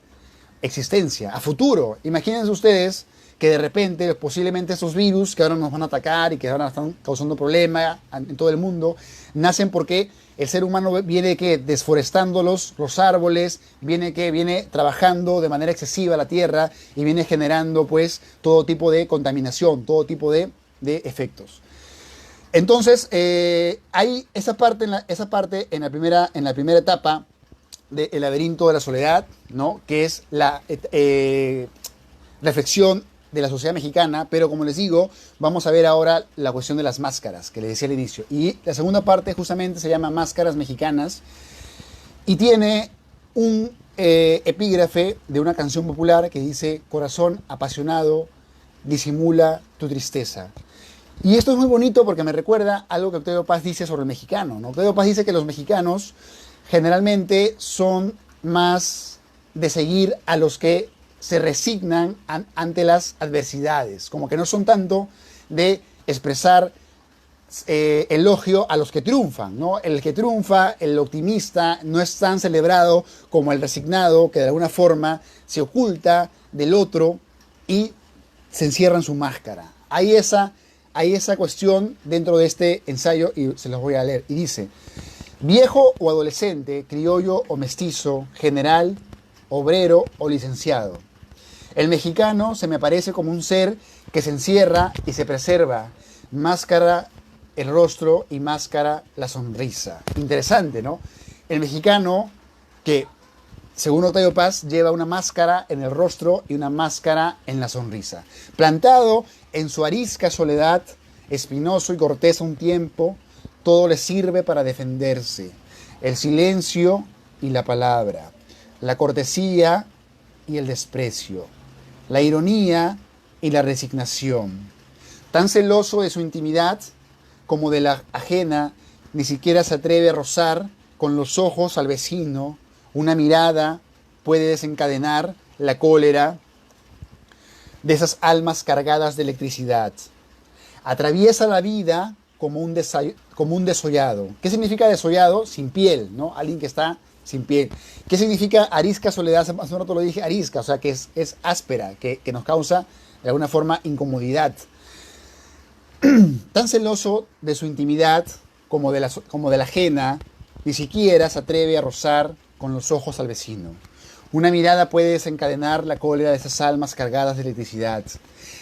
existencia, a futuro. Imagínense ustedes que de repente, posiblemente estos virus que ahora nos van a atacar y que ahora están causando problemas en todo el mundo, nacen porque el ser humano viene desforestando los árboles, viene trabajando de manera excesiva la tierra y viene generando pues todo tipo de contaminación, todo tipo de efectos. Entonces, hay esa parte en la primera etapa del laberinto de la soledad, ¿no? Que es la reflexión de la sociedad mexicana, pero como les digo, vamos a ver ahora la cuestión de las máscaras, que les decía al inicio. Y la segunda parte justamente se llama Máscaras Mexicanas y tiene un epígrafe de una canción popular que dice: corazón apasionado, disimula tu tristeza. Y esto es muy bonito porque me recuerda algo que Octavio Paz dice sobre el mexicano, ¿no? Octavio Paz dice que los mexicanos generalmente son más de seguir a los que se resignan ante las adversidades, como que no son tanto de expresar elogio a los que triunfan, ¿no? El que triunfa, el optimista, no es tan celebrado como el resignado, que de alguna forma se oculta del otro y se encierra en su máscara. Hay esa cuestión dentro de este ensayo y se los voy a leer. Y dice: viejo o adolescente, criollo o mestizo, general, obrero o licenciado. El mexicano se me parece como un ser que se encierra y se preserva. Máscara el rostro y máscara la sonrisa. Interesante, ¿no? El mexicano que según Octavio Paz, lleva una máscara en el rostro y una máscara en la sonrisa. Plantado en su arisca soledad, espinoso y cortés a un tiempo, todo le sirve para defenderse. El silencio y la palabra, la cortesía y el desprecio, la ironía y la resignación. Tan celoso de su intimidad como de la ajena, ni siquiera se atreve a rozar con los ojos al vecino. Una mirada puede desencadenar la cólera de esas almas cargadas de electricidad. Atraviesa la vida como un desollado. ¿Qué significa desollado? Sin piel, ¿no? Alguien que está sin piel. ¿Qué significa arisca soledad? Hace un rato lo dije, arisca, o sea, que es áspera, que nos causa de alguna forma incomodidad. Tan celoso de su intimidad como de la ajena, ni siquiera se atreve a rozar con los ojos al vecino. Una mirada puede desencadenar la cólera de esas almas cargadas de electricidad.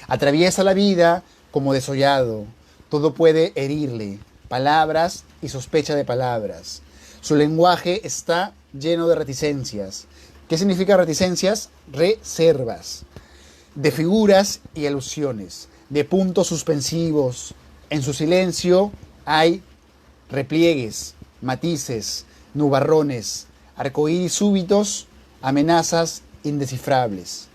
Atraviesa la vida como desollado. Todo puede herirle, palabras y sospecha de palabras. Su lenguaje está lleno de reticencias. ¿Qué significa reticencias? Reservas. De figuras y alusiones, de puntos suspensivos. En su silencio hay repliegues, matices, nubarrones, arcoíris súbitos, amenazas indescifrables.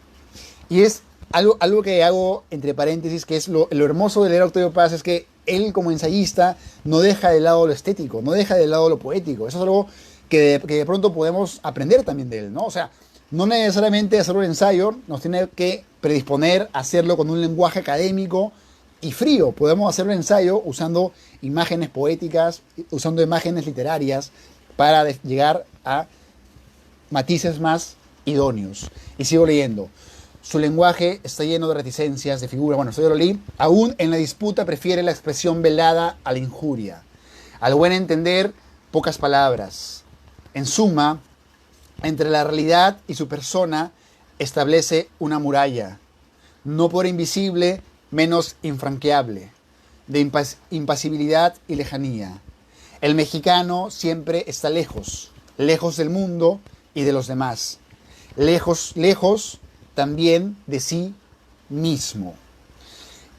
Y es algo que hago entre paréntesis, que es lo hermoso de leer a Octavio Paz, es que él como ensayista no deja de lado lo estético, no deja de lado lo poético. Eso es algo que de pronto podemos aprender también de él, ¿no? O sea, no necesariamente hacer un ensayo nos tiene que predisponer a hacerlo con un lenguaje académico y frío. Podemos hacer un ensayo usando imágenes poéticas, usando imágenes literarias para llegar a matices más idóneos. Y sigo leyendo. Su lenguaje está lleno de reticencias, de figuras. Bueno, esto ya lo leí. Aún en la disputa prefiere la expresión velada a la injuria. Al buen entender, pocas palabras. En suma, entre la realidad y su persona establece una muralla, no por invisible, menos infranqueable, de impasibilidad y lejanía. El mexicano siempre está lejos, lejos del mundo y de los demás, lejos, lejos también de sí mismo.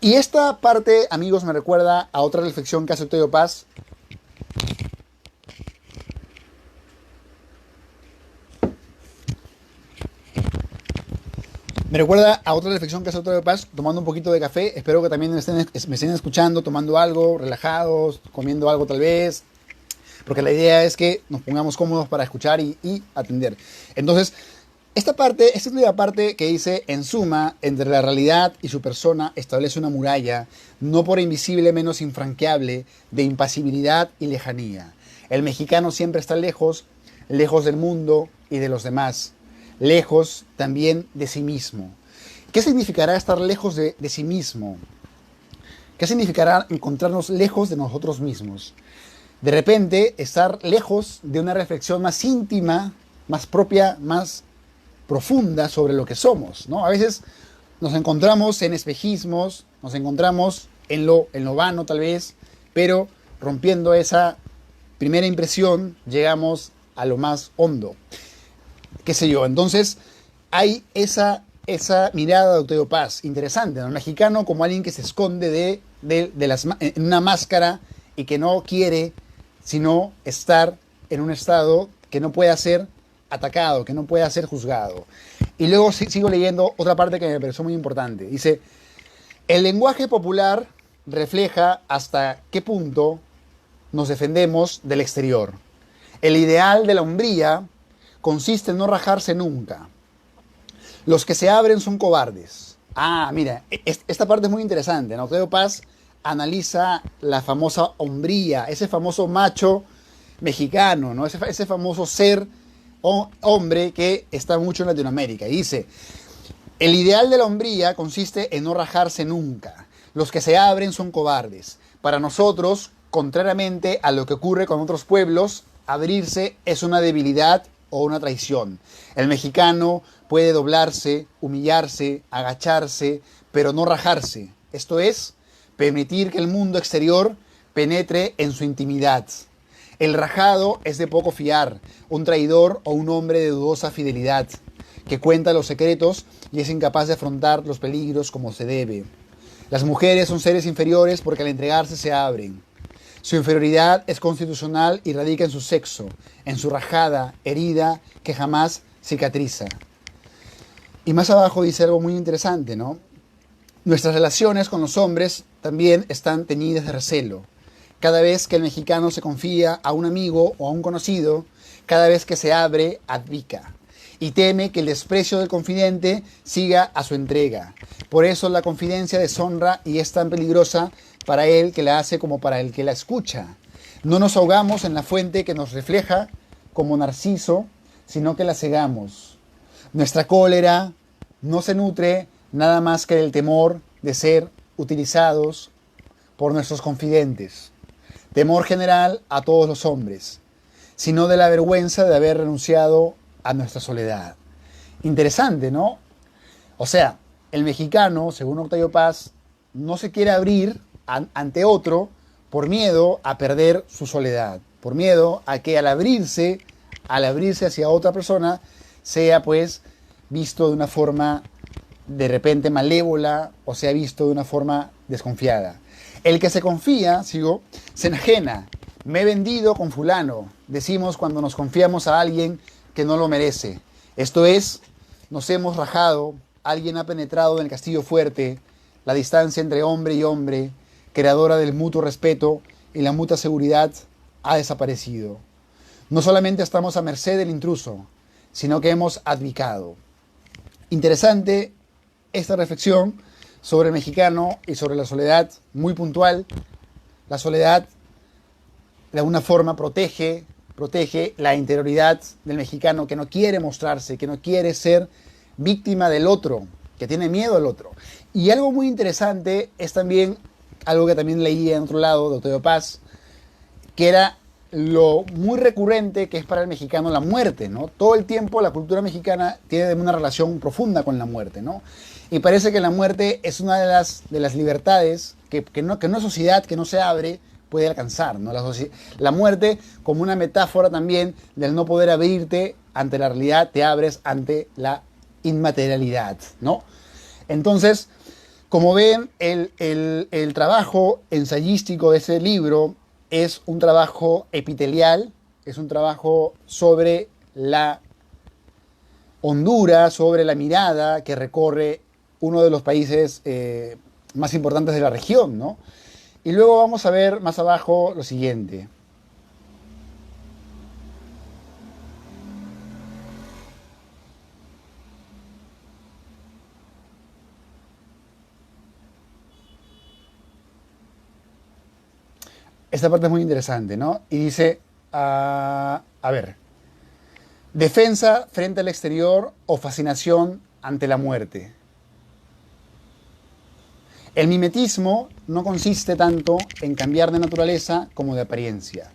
Y esta parte, amigos, me recuerda a otra reflexión que hace Octavio Paz. Me recuerda a otra reflexión que hace Octavio Paz, tomando un poquito de café. Espero que también me estén escuchando, tomando algo, relajados, comiendo algo tal vez. Porque la idea es que nos pongamos cómodos para escuchar y atender. Entonces, esta es la parte que dice, en suma, entre la realidad y su persona establece una muralla, no por invisible menos infranqueable, de impasibilidad y lejanía. El mexicano siempre está lejos, lejos del mundo y de los demás. Lejos también de sí mismo. ¿Qué significará estar lejos de sí mismo? ¿Qué significará encontrarnos lejos de nosotros mismos? De repente, estar lejos de una reflexión más íntima, más propia, más profunda sobre lo que somos, ¿no? A veces nos encontramos en espejismos, nos encontramos en lo vano tal vez, pero rompiendo esa primera impresión, llegamos a lo más hondo. Qué sé yo, entonces hay esa mirada de Octavio Paz, interesante, ¿no? El mexicano como alguien que se esconde en una máscara y que no quiere sino estar en un estado que no pueda ser atacado, que no pueda ser juzgado. Y luego sigo leyendo otra parte que me pareció muy importante. Dice, el lenguaje popular refleja hasta qué punto nos defendemos del exterior. El ideal de la hombría consiste en no rajarse nunca. Los que se abren son cobardes. Ah, mira, esta parte es muy interesante, ¿no? Octavio Paz analiza la famosa hombría, ese famoso macho mexicano, ¿no? Ese famoso ser hombre que está mucho en Latinoamérica. Y dice, el ideal de la hombría consiste en no rajarse nunca. Los que se abren son cobardes. Para nosotros, contrariamente a lo que ocurre con otros pueblos, abrirse es una debilidad o una traición. El mexicano puede doblarse, humillarse, agacharse, pero no rajarse. Esto es, permitir que el mundo exterior penetre en su intimidad. El rajado es de poco fiar, un traidor o un hombre de dudosa fidelidad, que cuenta los secretos y es incapaz de afrontar los peligros como se debe. Las mujeres son seres inferiores porque al entregarse se abren. Su inferioridad es constitucional y radica en su sexo, en su rajada, herida que jamás cicatriza. Y más abajo dice algo muy interesante, ¿no? Nuestras relaciones con los hombres también están teñidas de recelo. Cada vez que el mexicano se confía a un amigo o a un conocido, cada vez que se abre, abdica. Y teme que el desprecio del confidente siga a su entrega. Por eso la confidencia deshonra y es tan peligrosa para él que la hace como para el que la escucha. No nos ahogamos en la fuente que nos refleja como Narciso, sino que la cegamos. Nuestra cólera no se nutre nada más que del temor de ser utilizados por nuestros confidentes. Temor general a todos los hombres, sino de la vergüenza de haber renunciado a nuestra soledad. Interesante, ¿no? O sea, el mexicano, según Octavio Paz, no se quiere abrir ante otro por miedo a perder su soledad, por miedo a que al abrirse hacia otra persona, sea pues visto de una forma de repente malévola o sea visto de una forma desconfiada. El que se confía, se enajena. Me he vendido con fulano, decimos cuando nos confiamos a alguien que no lo merece. Esto es, nos hemos rajado, alguien ha penetrado en el castillo fuerte, la distancia entre hombre y hombre, creadora del mutuo respeto y la mutua seguridad, ha desaparecido. No solamente estamos a merced del intruso, sino que hemos abdicado. Interesante esta reflexión sobre el mexicano y sobre la soledad, muy puntual. La soledad, de alguna forma, protege la interioridad del mexicano que no quiere mostrarse, que no quiere ser víctima del otro, que tiene miedo al otro. Y algo muy interesante es también algo que también leí en otro lado de Octavio Paz, que era lo muy recurrente que es para el mexicano la muerte, ¿no? Todo el tiempo la cultura mexicana tiene una relación profunda con la muerte, ¿no? Y parece que la muerte es una de las libertades que una sociedad que no se abre puede alcanzar, ¿no? La muerte como una metáfora también del no poder abrirte ante la realidad, te abres ante la inmaterialidad, ¿no? Entonces, como ven, el trabajo ensayístico de ese libro es un trabajo epitelial, es un trabajo sobre la hondura, sobre la mirada que recorre uno de los países más importantes de la región, ¿no? Y luego vamos a ver más abajo lo siguiente. Esta parte es muy interesante, ¿no? Y dice, a ver, defensa frente al exterior o fascinación ante la muerte. El mimetismo no consiste tanto en cambiar de naturaleza como de apariencia.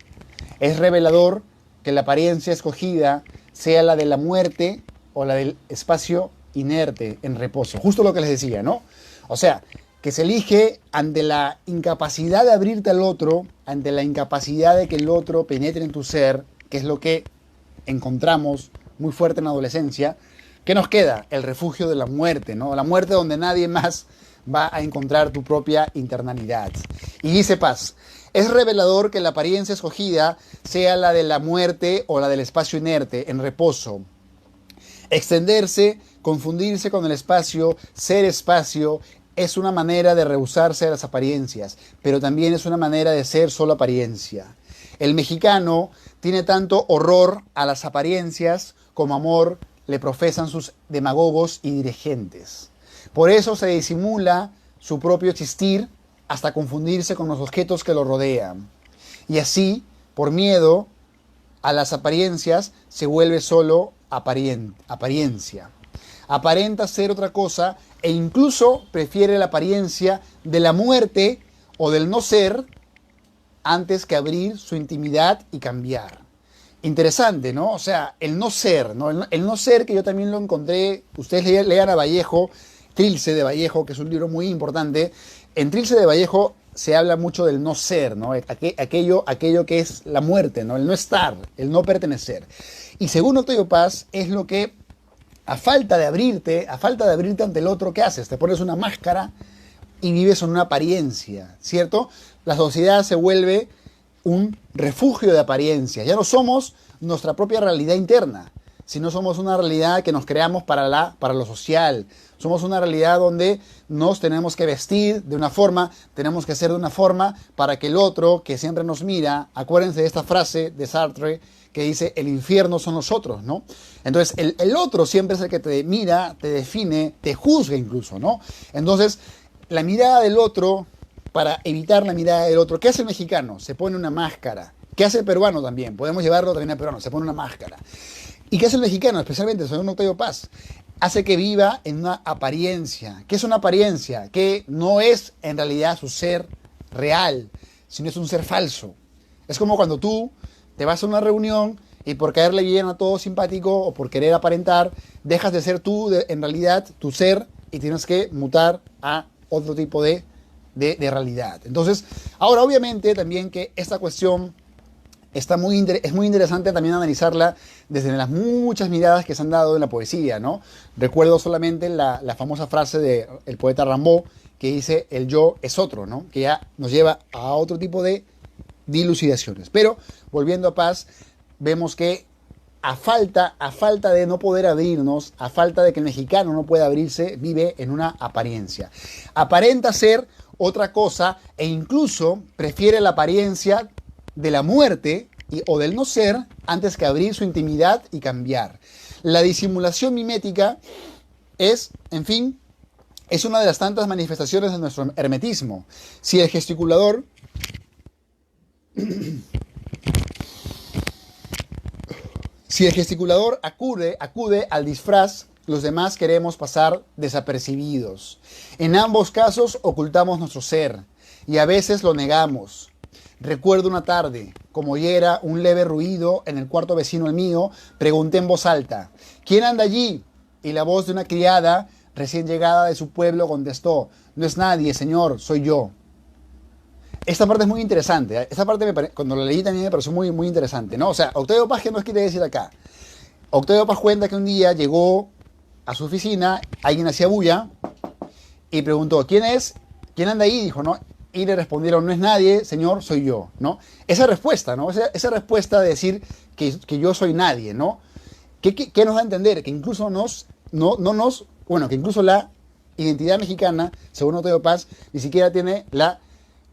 Es revelador que la apariencia escogida sea la de la muerte o la del espacio inerte en reposo. Justo lo que les decía, ¿no? O sea, que se elige ante la incapacidad de abrirte al otro, ante la incapacidad de que el otro penetre en tu ser, que es lo que encontramos muy fuerte en la adolescencia. ¿Qué nos queda? El refugio de la muerte, ¿no? La muerte donde nadie más va a encontrar tu propia internalidad. Y dice Paz, es revelador que la apariencia escogida sea la de la muerte o la del espacio inerte, en reposo. Extenderse, confundirse con el espacio, ser espacio, es una manera de rehusarse a las apariencias, pero también es una manera de ser solo apariencia. El mexicano tiene tanto horror a las apariencias como amor le profesan sus demagogos y dirigentes. Por eso se disimula su propio existir hasta confundirse con los objetos que lo rodean. Y así, por miedo a las apariencias, se vuelve solo apariencia. Aparenta ser otra cosa e incluso prefiere la apariencia de la muerte o del no ser antes que abrir su intimidad y cambiar. Interesante, ¿no? O sea, el no ser, ¿no? El no ser, que yo también lo encontré, ustedes lean a Vallejo, Trilce de Vallejo, que es un libro muy importante. En Trilce de Vallejo se habla mucho del no ser, ¿no? Aquello que es la muerte, ¿no? El no estar, el no pertenecer. Y según Octavio Paz, es lo que, a falta de abrirte ante el otro, ¿qué haces? Te pones una máscara y vives en una apariencia, ¿cierto? La sociedad se vuelve un refugio de apariencias. Ya no somos nuestra propia realidad interna, sino somos una realidad que nos creamos para lo social. Somos una realidad donde nos tenemos que vestir de una forma, tenemos que ser de una forma para que el otro que siempre nos mira, acuérdense de esta frase de Sartre que dice, el infierno son nosotros, ¿no? Entonces, el otro siempre es el que te mira, te define, te juzga incluso, ¿no? Entonces, la mirada del otro, para evitar la mirada del otro, ¿qué hace el mexicano? Se pone una máscara. ¿Qué hace el peruano también? Podemos llevarlo también al peruano, se pone una máscara. ¿Y qué hace el mexicano? Especialmente, según Octavio Paz, hace que viva en una apariencia. ¿Qué es una apariencia? Que no es en realidad su ser real, sino es un ser falso. Es como cuando tú te vas a una reunión y por caerle bien a todo simpático o por querer aparentar, dejas de ser tú, en realidad, tu ser, y tienes que mutar a otro tipo de realidad. Entonces, ahora obviamente también que esta cuestión es muy interesante también analizarla desde las muchas miradas que se han dado en la poesía, ¿no? Recuerdo solamente la famosa frase del poeta Rimbaud que dice, el yo es otro, ¿no? Que ya nos lleva a otro tipo de dilucidaciones. Pero, volviendo a Paz, vemos que a falta de no poder abrirnos, a falta de que el mexicano no pueda abrirse, vive en una apariencia. Aparenta ser otra cosa e incluso prefiere la apariencia de la muerte o del no ser antes que abrir su intimidad y cambiar. La disimulación mimética es, en fin, es una de las tantas manifestaciones de nuestro hermetismo. Si el gesticulador acude al disfraz, los demás queremos pasar desapercibidos. En ambos casos ocultamos nuestro ser y a veces lo negamos. Recuerdo una tarde, como oyera un leve ruido en el cuarto vecino al mío, pregunté en voz alta, ¿quién anda allí? Y la voz de una criada recién llegada de su pueblo contestó, no es nadie, señor, soy yo. Esta parte es muy interesante. Esta parte, cuando la leí también me pareció muy, muy interesante, ¿no? O sea, Octavio Paz, ¿qué nos quiere decir acá? Octavio Paz cuenta que un día llegó a su oficina, alguien hacía bulla y preguntó, ¿quién es? ¿Quién anda ahí? Dijo, ¿no? Y le respondieron, no es nadie, señor, soy yo, ¿no? Esa respuesta, ¿no? Esa respuesta de decir que yo soy nadie, ¿no? ¿Qué nos da a entender? Que incluso que incluso la identidad mexicana, según Octavio Paz, ni siquiera tiene la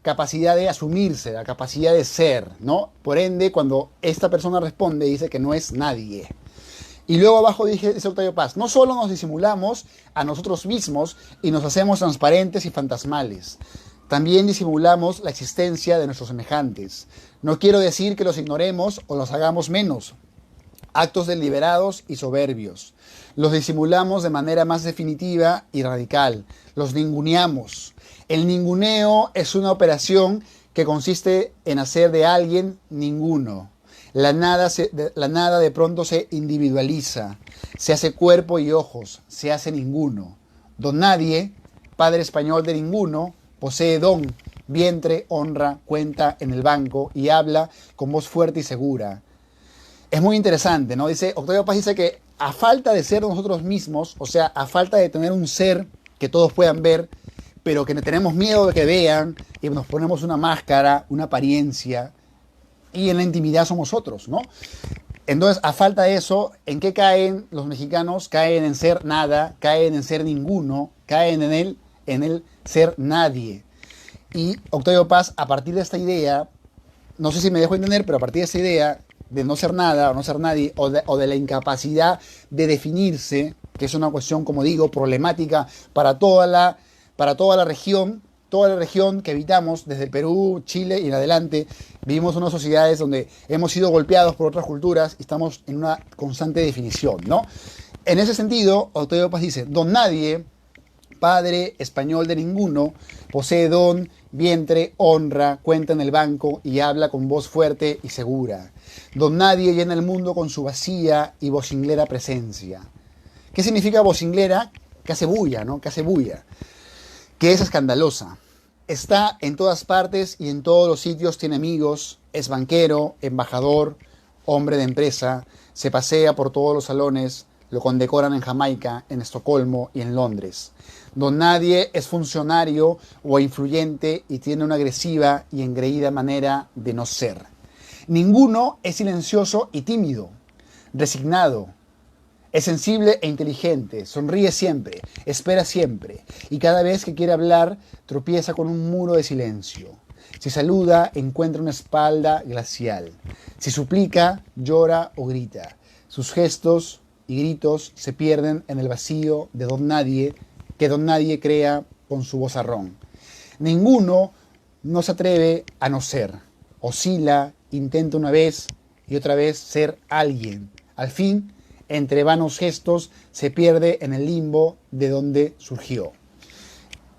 capacidad de asumirse, la capacidad de ser, ¿no? Por ende, cuando esta persona responde, dice que no es nadie. Y luego abajo dice Octavio Paz, no solo nos disimulamos a nosotros mismos y nos hacemos transparentes y fantasmales, también disimulamos la existencia de nuestros semejantes. No quiero decir que los ignoremos o los hagamos menos, actos deliberados y soberbios. Los disimulamos de manera más definitiva y radical, los ninguneamos. El ninguneo es una operación que consiste en hacer de alguien ninguno. La nada de pronto se individualiza, se hace cuerpo y ojos, se hace ninguno. Don Nadie, padre español de ninguno, posee don, vientre, honra, cuenta en el banco y habla con voz fuerte y segura. Es muy interesante, ¿no? Octavio Paz dice que a falta de ser nosotros mismos, o sea, a falta de tener un ser que todos puedan ver, pero que tenemos miedo de que vean y nos ponemos una máscara, una apariencia, y en la intimidad somos otros, ¿no? Entonces, a falta de eso, ¿en qué caen los mexicanos? Caen en ser nada, caen en ser ninguno, caen en el ser nadie. Y Octavio Paz, a partir de esta idea, no sé si me dejo entender, pero a partir de esta idea de no ser nada o no ser nadie, o de la incapacidad de definirse, que es una cuestión, como digo, problemática para toda la región que habitamos, desde el Perú, Chile y en adelante, vivimos en unas sociedades donde hemos sido golpeados por otras culturas y estamos en una constante definición, ¿no? En ese sentido, Octavio Paz dice, don Nadie, padre español de ninguno, posee don, vientre, honra, cuenta en el banco y habla con voz fuerte y segura. Don Nadie llena el mundo con su vacía y vocinglera presencia. ¿Qué significa vocinglera? Que hace bulla, ¿no? Que hace bulla. Que es escandalosa. está en todas partes y en todos los sitios, tiene amigos, es banquero, embajador, hombre de empresa, se pasea por todos los salones, lo condecoran en Jamaica, en Estocolmo y en Londres. Don Nadie es funcionario o influyente y tiene una agresiva y engreída manera de no ser. Ninguno es silencioso y tímido, resignado. Es sensible e inteligente, sonríe siempre, espera siempre, y cada vez que quiere hablar tropieza con un muro de silencio. Si saluda, encuentra una espalda glacial. Si suplica, llora o grita. Sus gestos y gritos se pierden en el vacío de Don Nadie, que Don Nadie crea con su vozarrón. Ninguno no se atreve a no ser. Oscila, intenta una vez y otra vez ser alguien. Al fin, entre vanos gestos, se pierde en el limbo de donde surgió.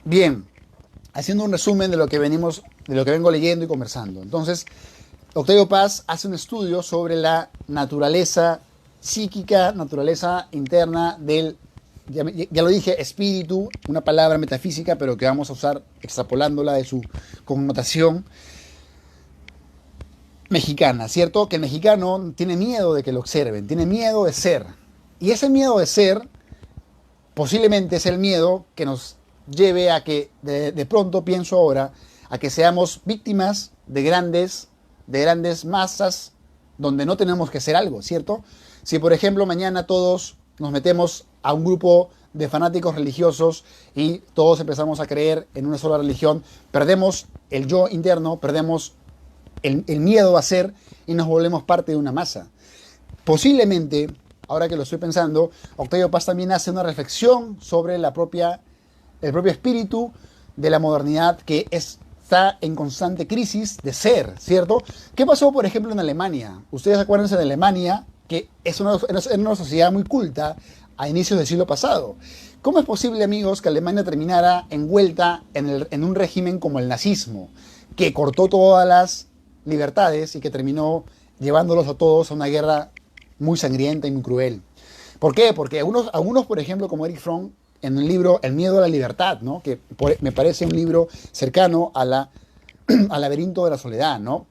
Bien, haciendo un resumen de lo que vengo leyendo y conversando. Entonces, Octavio Paz hace un estudio sobre la naturaleza psíquica, naturaleza interna del, ya lo dije, espíritu, una palabra metafísica, pero que vamos a usar extrapolándola de su connotación mexicana, ¿cierto? Que el mexicano tiene miedo de que lo observen, tiene miedo de ser. Y ese miedo de ser posiblemente es el miedo que nos lleve a que, de pronto pienso ahora, a que seamos víctimas de grandes masas donde no tenemos que hacer algo, ¿cierto? Si, por ejemplo, mañana todos nos metemos a un grupo de fanáticos religiosos y todos empezamos a creer en una sola religión, perdemos el yo interno, perdemos el miedo a ser y nos volvemos parte de una masa. Posiblemente, ahora que lo estoy pensando, Octavio Paz también hace una reflexión sobre el propio espíritu de la modernidad que está en constante crisis de ser, ¿cierto? ¿Qué pasó, por ejemplo, en Alemania? Ustedes acuérdense de Alemania, que es una sociedad muy culta a inicios del siglo pasado. ¿Cómo es posible, amigos, que Alemania terminara envuelta en un régimen como el nazismo, que cortó todas las libertades y que terminó llevándolos a todos a una guerra muy sangrienta y muy cruel? ¿Por qué? Porque algunos, por ejemplo, como Erich Fromm, en el libro El miedo a la libertad, ¿no? Que me parece un libro cercano al laberinto de la soledad, ¿no?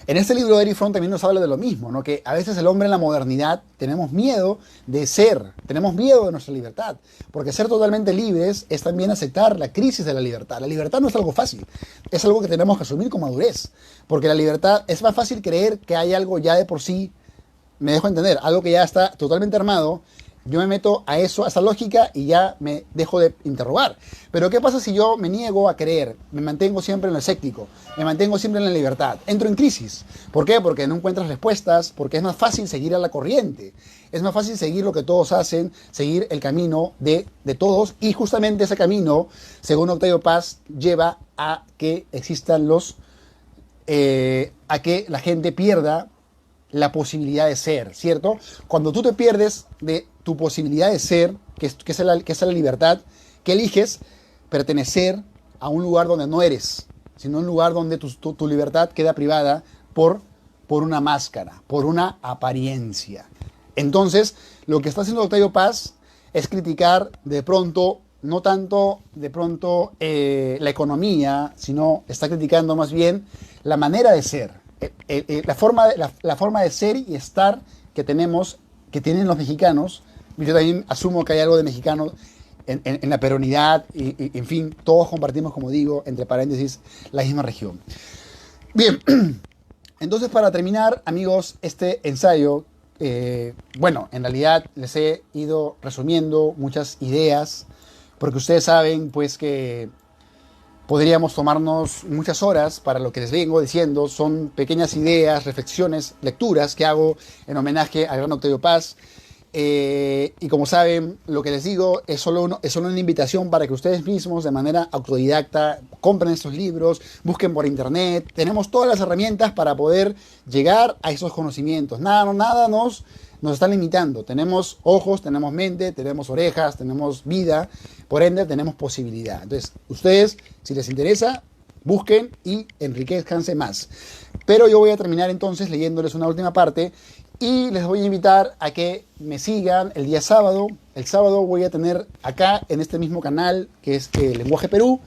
En este libro de Erich Fromm también nos habla de lo mismo, ¿no? Que a veces el hombre en la modernidad tenemos miedo de ser, tenemos miedo de nuestra libertad, porque ser totalmente libres es también aceptar la crisis de la libertad. La libertad no es algo fácil, es algo que tenemos que asumir con madurez, porque la libertad es más fácil creer que hay algo ya de por sí, me dejo entender, algo que ya está totalmente armado. Yo me meto a esa lógica y ya me dejo de interrogar. Pero ¿qué pasa si yo me niego a creer? Me mantengo siempre en lo escéptico, me mantengo siempre en la libertad. Entro en crisis. ¿Por qué? Porque no encuentras respuestas, porque es más fácil seguir a la corriente. Es más fácil seguir lo que todos hacen, seguir el camino de todos. Y justamente ese camino, según Octavio Paz, lleva a que existan a que la gente pierda la posibilidad de ser, ¿cierto? Cuando tú te pierdes de tu posibilidad de ser, que es la libertad, que eliges pertenecer a un lugar donde no eres, sino un lugar donde tu libertad queda privada por una máscara, por una apariencia. Entonces, lo que está haciendo Octavio Paz es criticar de pronto, no tanto de pronto la economía, sino está criticando más bien la manera de ser. La forma de ser y estar que tienen los mexicanos. Yo también asumo que hay algo de mexicano en la peronidad y en fin, todos compartimos, como digo, entre paréntesis, la misma región. Bien, entonces para terminar, amigos, este ensayo, bueno, en realidad les he ido resumiendo muchas ideas, porque ustedes saben pues que podríamos tomarnos muchas horas para lo que les vengo diciendo. Son pequeñas ideas, reflexiones, lecturas que hago en homenaje al gran Octavio Paz. Y como saben, lo que les digo es solo una invitación para que ustedes mismos, de manera autodidacta, compren estos libros, busquen por internet. Tenemos todas las herramientas para poder llegar a esos conocimientos. Nada nos está limitando. Tenemos ojos, tenemos mente, tenemos orejas, tenemos vida. Por ende, tenemos posibilidad. Entonces, ustedes, si les interesa, busquen y enriquezcanse más. Pero yo voy a terminar entonces leyéndoles una última parte y les voy a invitar a que me sigan el día sábado. El sábado voy a tener acá, en este mismo canal, que es Lenguaje Perú,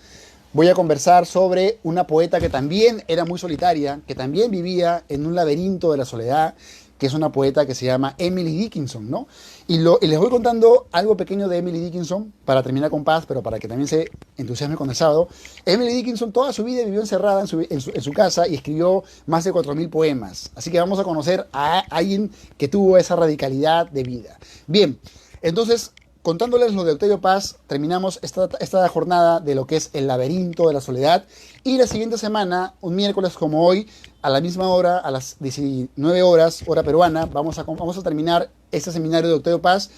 Voy a conversar sobre una poeta que también era muy solitaria, que también vivía en un laberinto de la soledad, que es una poeta que se llama Emily Dickinson, ¿no? Y les voy contando algo pequeño de Emily Dickinson, para terminar con paz, pero para que también se entusiasme con el sábado. Emily Dickinson toda su vida vivió encerrada en su casa y escribió más de 4.000 poemas. Así que vamos a conocer a alguien que tuvo esa radicalidad de vida. Bien, entonces, contándoles lo de Octavio Paz, terminamos esta jornada de lo que es el laberinto de la soledad. Y la siguiente semana, un miércoles como hoy, a la misma hora, a las 19 horas, hora peruana, vamos a terminar este seminario de Octavio Paz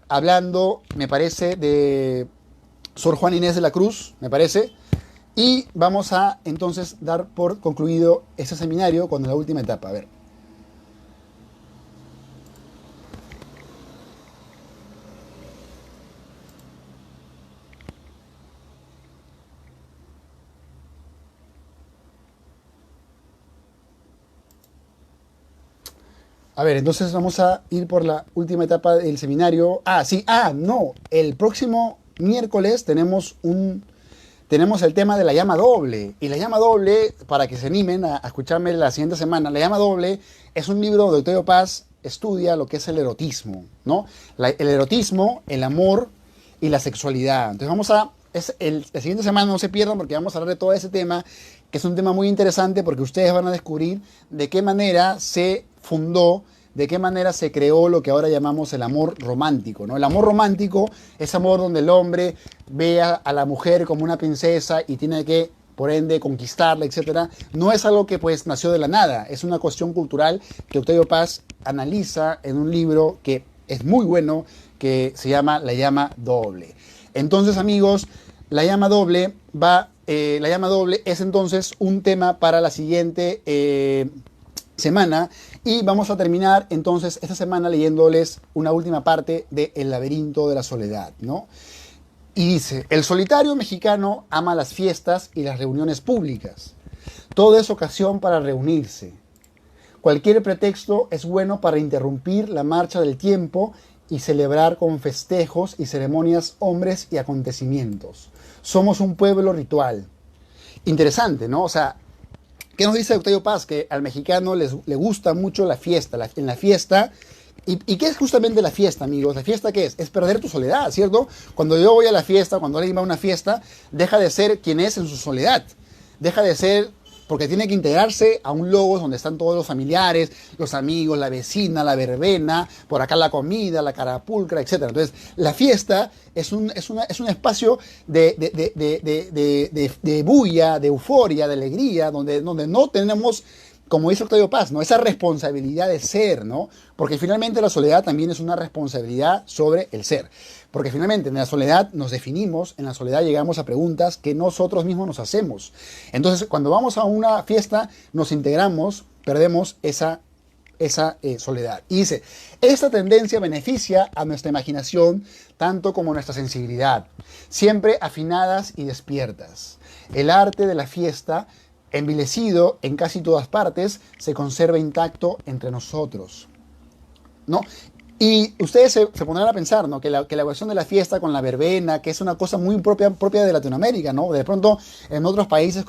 hablando, me parece, de Sor Juana Inés de la Cruz, me parece. Y vamos a entonces dar por concluido este seminario con la última etapa. A ver. A ver, entonces vamos a ir por la última etapa del seminario. Ah, sí, no. El próximo miércoles tenemos el tema de la llama doble. Y la llama doble, para que se animen a escucharme la siguiente semana, la llama doble es un libro donde Octavio Paz estudia lo que es el erotismo, ¿no? El erotismo, el amor y la sexualidad. Entonces la siguiente semana no se pierdan porque vamos a hablar de todo ese tema, que es un tema muy interesante porque ustedes van a descubrir de qué manera se fundó, de qué manera se creó lo que ahora llamamos el amor romántico, ¿no? El amor romántico es amor donde el hombre ve a la mujer como una princesa y tiene que, por ende, conquistarla, etcétera. No es algo que pues nació de la nada, es una cuestión cultural que Octavio Paz analiza en un libro que es muy bueno, que se llama La llama doble. Entonces, amigos, la llama doble es entonces un tema para la siguiente semana, y vamos a terminar entonces esta semana leyéndoles una última parte de El laberinto de la soledad, ¿no? Y dice: el solitario mexicano ama las fiestas y las reuniones públicas. Todo es ocasión para reunirse. Cualquier pretexto es bueno para interrumpir la marcha del tiempo y celebrar con festejos y ceremonias hombres y acontecimientos. Somos un pueblo ritual. Interesante, ¿no? O sea, ¿qué nos dice Octavio Paz? Que al mexicano le gusta mucho la fiesta. En la fiesta, ¿y qué es justamente la fiesta, amigos? ¿La fiesta qué es? Es perder tu soledad, ¿cierto? Cuando yo voy a la fiesta, cuando alguien va a una fiesta, deja de ser quien es en su soledad. Deja de ser, porque tiene que integrarse a un logos donde están todos los familiares, los amigos, la vecina, la verbena, por acá la comida, la carapulcra, etc. Entonces, la fiesta es un espacio de bulla, de euforia, de alegría, donde no tenemos, como dice Octavio Paz, ¿no? Esa responsabilidad de ser, ¿no? Porque finalmente la soledad también es una responsabilidad sobre el ser. Porque finalmente en la soledad nos definimos, en la soledad llegamos a preguntas que nosotros mismos nos hacemos. Entonces, cuando vamos a una fiesta, nos integramos, perdemos esa soledad. Y dice: esta tendencia beneficia a nuestra imaginación tanto como nuestra sensibilidad, siempre afinadas y despiertas. El arte de la fiesta, envilecido en casi todas partes, se conserva intacto entre nosotros, ¿no? Y ustedes se pondrán a pensar, ¿no? Que la cuestión de la fiesta con la verbena, que es una cosa muy propia de Latinoamérica, ¿no? De pronto en otros países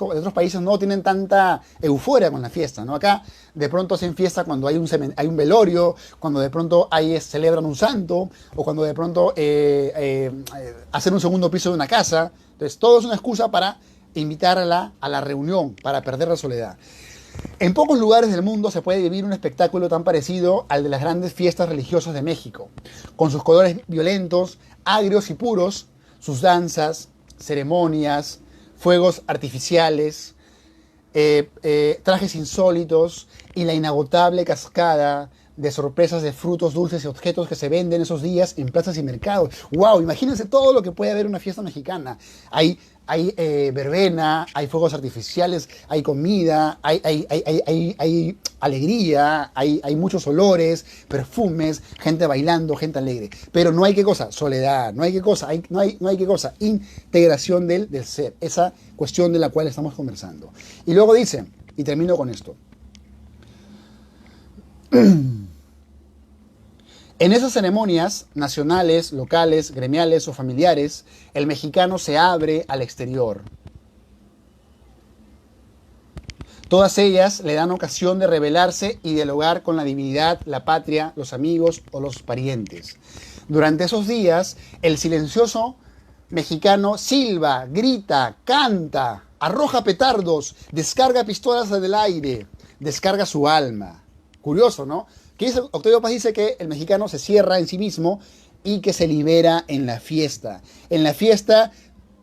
no tienen tanta euforia con la fiesta, ¿no? Acá de pronto hacen fiesta cuando hay un velorio, cuando de pronto celebran un santo, o cuando de pronto hacen un segundo piso de una casa. Entonces todo es una excusa para invitar a la reunión, para perder la soledad. En pocos lugares del mundo se puede vivir un espectáculo tan parecido al de las grandes fiestas religiosas de México, con sus colores violentos, agrios y puros, sus danzas, ceremonias, fuegos artificiales, trajes insólitos y la inagotable cascada de sorpresas de frutos dulces y objetos que se venden esos días en plazas y mercados. ¡Wow! Imagínense todo lo que puede haber en una fiesta mexicana. Hay verbena, hay fuegos artificiales, hay comida, hay alegría, hay muchos olores, perfumes, gente bailando, gente alegre. Pero no hay qué cosa, soledad, no hay qué cosa, no hay qué cosa, integración del ser, esa cuestión de la cual estamos conversando. Y luego dice, y termino con esto: en esas ceremonias nacionales, locales, gremiales o familiares, el mexicano se abre al exterior. Todas ellas le dan ocasión de rebelarse y dialogar con la divinidad, la patria, los amigos o los parientes. Durante esos días, el silencioso mexicano silba, grita, canta, arroja petardos, descarga pistolas del aire, descarga su alma. Curioso, ¿no? Octavio Paz dice que el mexicano se cierra en sí mismo y que se libera en la fiesta. En la fiesta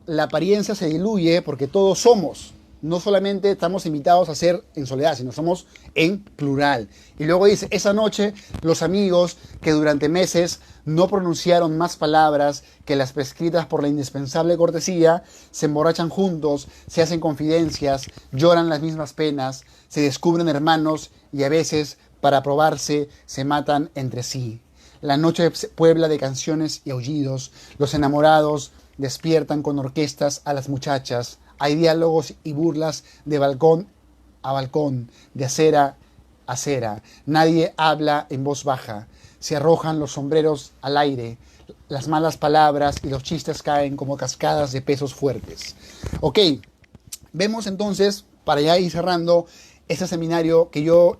la apariencia se diluye porque todos somos. No solamente estamos invitados a ser en soledad, sino somos en plural. Y luego dice, esa noche los amigos que durante meses no pronunciaron más palabras que las prescritas por la indispensable cortesía, se emborrachan juntos, se hacen confidencias, lloran las mismas penas, se descubren hermanos y a veces, para probarse, se matan entre sí. La noche puebla de canciones y aullidos, los enamorados despiertan con orquestas a las muchachas. Hay diálogos y burlas de balcón a balcón, de acera a acera. Nadie habla en voz baja. Se arrojan los sombreros al aire. Las malas palabras y los chistes caen como cascadas de pesos fuertes. Ok, vemos entonces, para ya ir cerrando, este seminario que yo,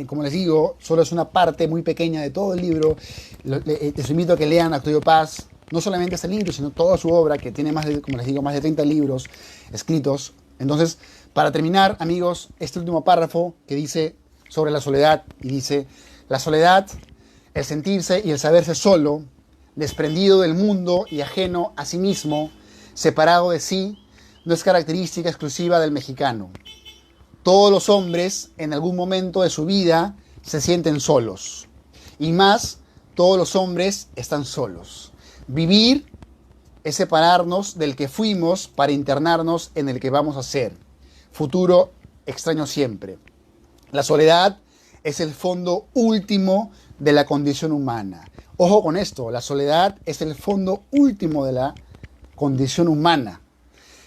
como les digo, solo es una parte muy pequeña de todo el libro. Les invito a que lean a Octavio Paz. No solamente este libro, sino toda su obra, que tiene más de, como les digo, más de 30 libros escritos. Entonces, para terminar, amigos, este último párrafo que dice sobre la soledad, y dice, la soledad, el sentirse y el saberse solo, desprendido del mundo y ajeno a sí mismo, separado de sí, no es característica exclusiva del mexicano. Todos los hombres, en algún momento de su vida, se sienten solos. Y más, todos los hombres están solos. Vivir es separarnos del que fuimos para internarnos en el que vamos a ser. Futuro extraño siempre. La soledad es el fondo último de la condición humana. Ojo con esto, la soledad es el fondo último de la condición humana.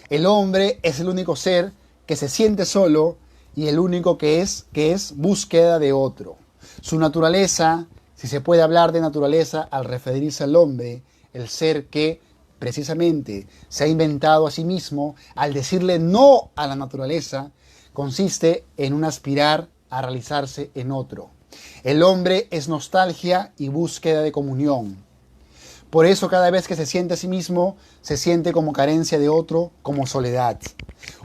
El hombre es el único ser que se siente solo y el único que es búsqueda de otro. Su naturaleza, si se puede hablar de naturaleza al referirse al hombre, el ser que precisamente se ha inventado a sí mismo, al decirle no a la naturaleza, consiste en un aspirar a realizarse en otro. El hombre es nostalgia y búsqueda de comunión. Por eso cada vez que se siente a sí mismo, se siente como carencia de otro, como soledad.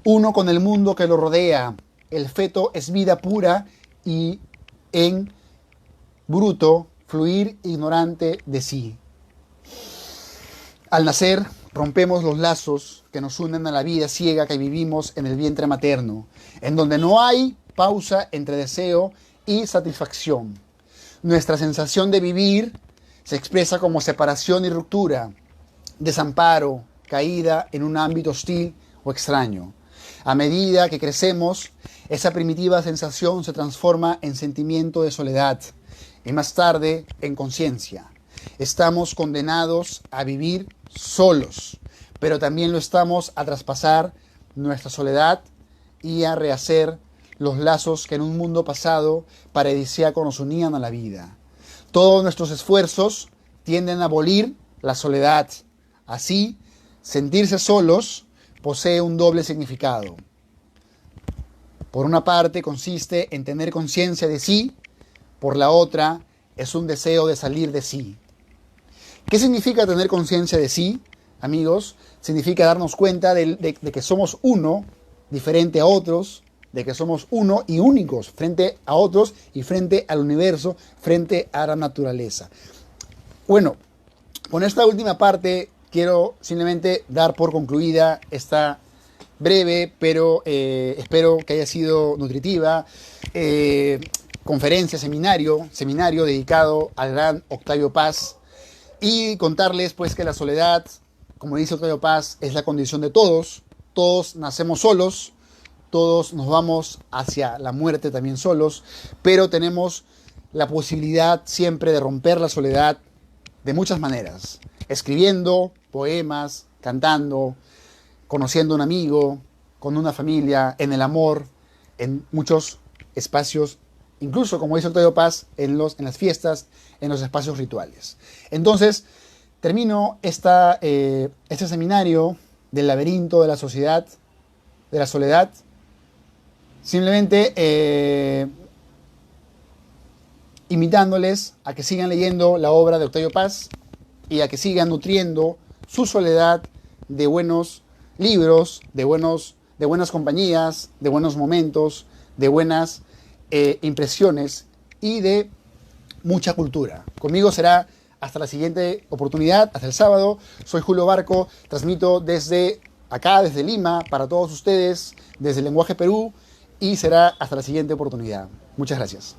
Uno con el mundo que lo rodea. El feto es vida pura y en bruto, fluir ignorante de sí. Al nacer, rompemos los lazos que nos unen a la vida ciega que vivimos en el vientre materno, en donde no hay pausa entre deseo y satisfacción. Nuestra sensación de vivir se expresa como separación y ruptura, desamparo, caída en un ámbito hostil o extraño. A medida que crecemos, esa primitiva sensación se transforma en sentimiento de soledad y más tarde en conciencia. Estamos condenados a vivir solos, pero también lo estamos a traspasar nuestra soledad y a rehacer los lazos que en un mundo pasado paradisíaco nos unían a la vida. Todos nuestros esfuerzos tienden a abolir la soledad. Así, sentirse solos posee un doble significado. Por una parte, consiste en tener conciencia de sí, por la otra, es un deseo de salir de sí. ¿Qué significa tener conciencia de sí, amigos? Significa darnos cuenta de que somos uno, diferente a otros, de que somos uno y únicos frente a otros y frente al universo, frente a la naturaleza. Bueno, con esta última parte quiero simplemente dar por concluida esta breve, pero espero que haya sido nutritiva, conferencia, seminario dedicado al gran Octavio Paz, y contarles pues que la soledad, como dice Octavio Paz, es la condición de todos. Todos nacemos solos, todos nos vamos hacia la muerte también solos, pero tenemos la posibilidad siempre de romper la soledad de muchas maneras. Escribiendo poemas, cantando, conociendo a un amigo, con una familia, en el amor, en muchos espacios, incluso, como dice Octavio Paz, en las fiestas, en los espacios rituales. Entonces, termino este seminario del laberinto de la sociedad, de la soledad, Simplemente invitándoles a que sigan leyendo la obra de Octavio Paz y a que sigan nutriendo su soledad de buenos libros, de buenas compañías, de buenos momentos, de buenas impresiones y de mucha cultura. Conmigo será hasta la siguiente oportunidad, hasta el sábado. Soy Julio Barco, transmito desde acá, desde Lima, para todos ustedes, desde el Lenguaje Perú, y será hasta la siguiente oportunidad. Muchas gracias.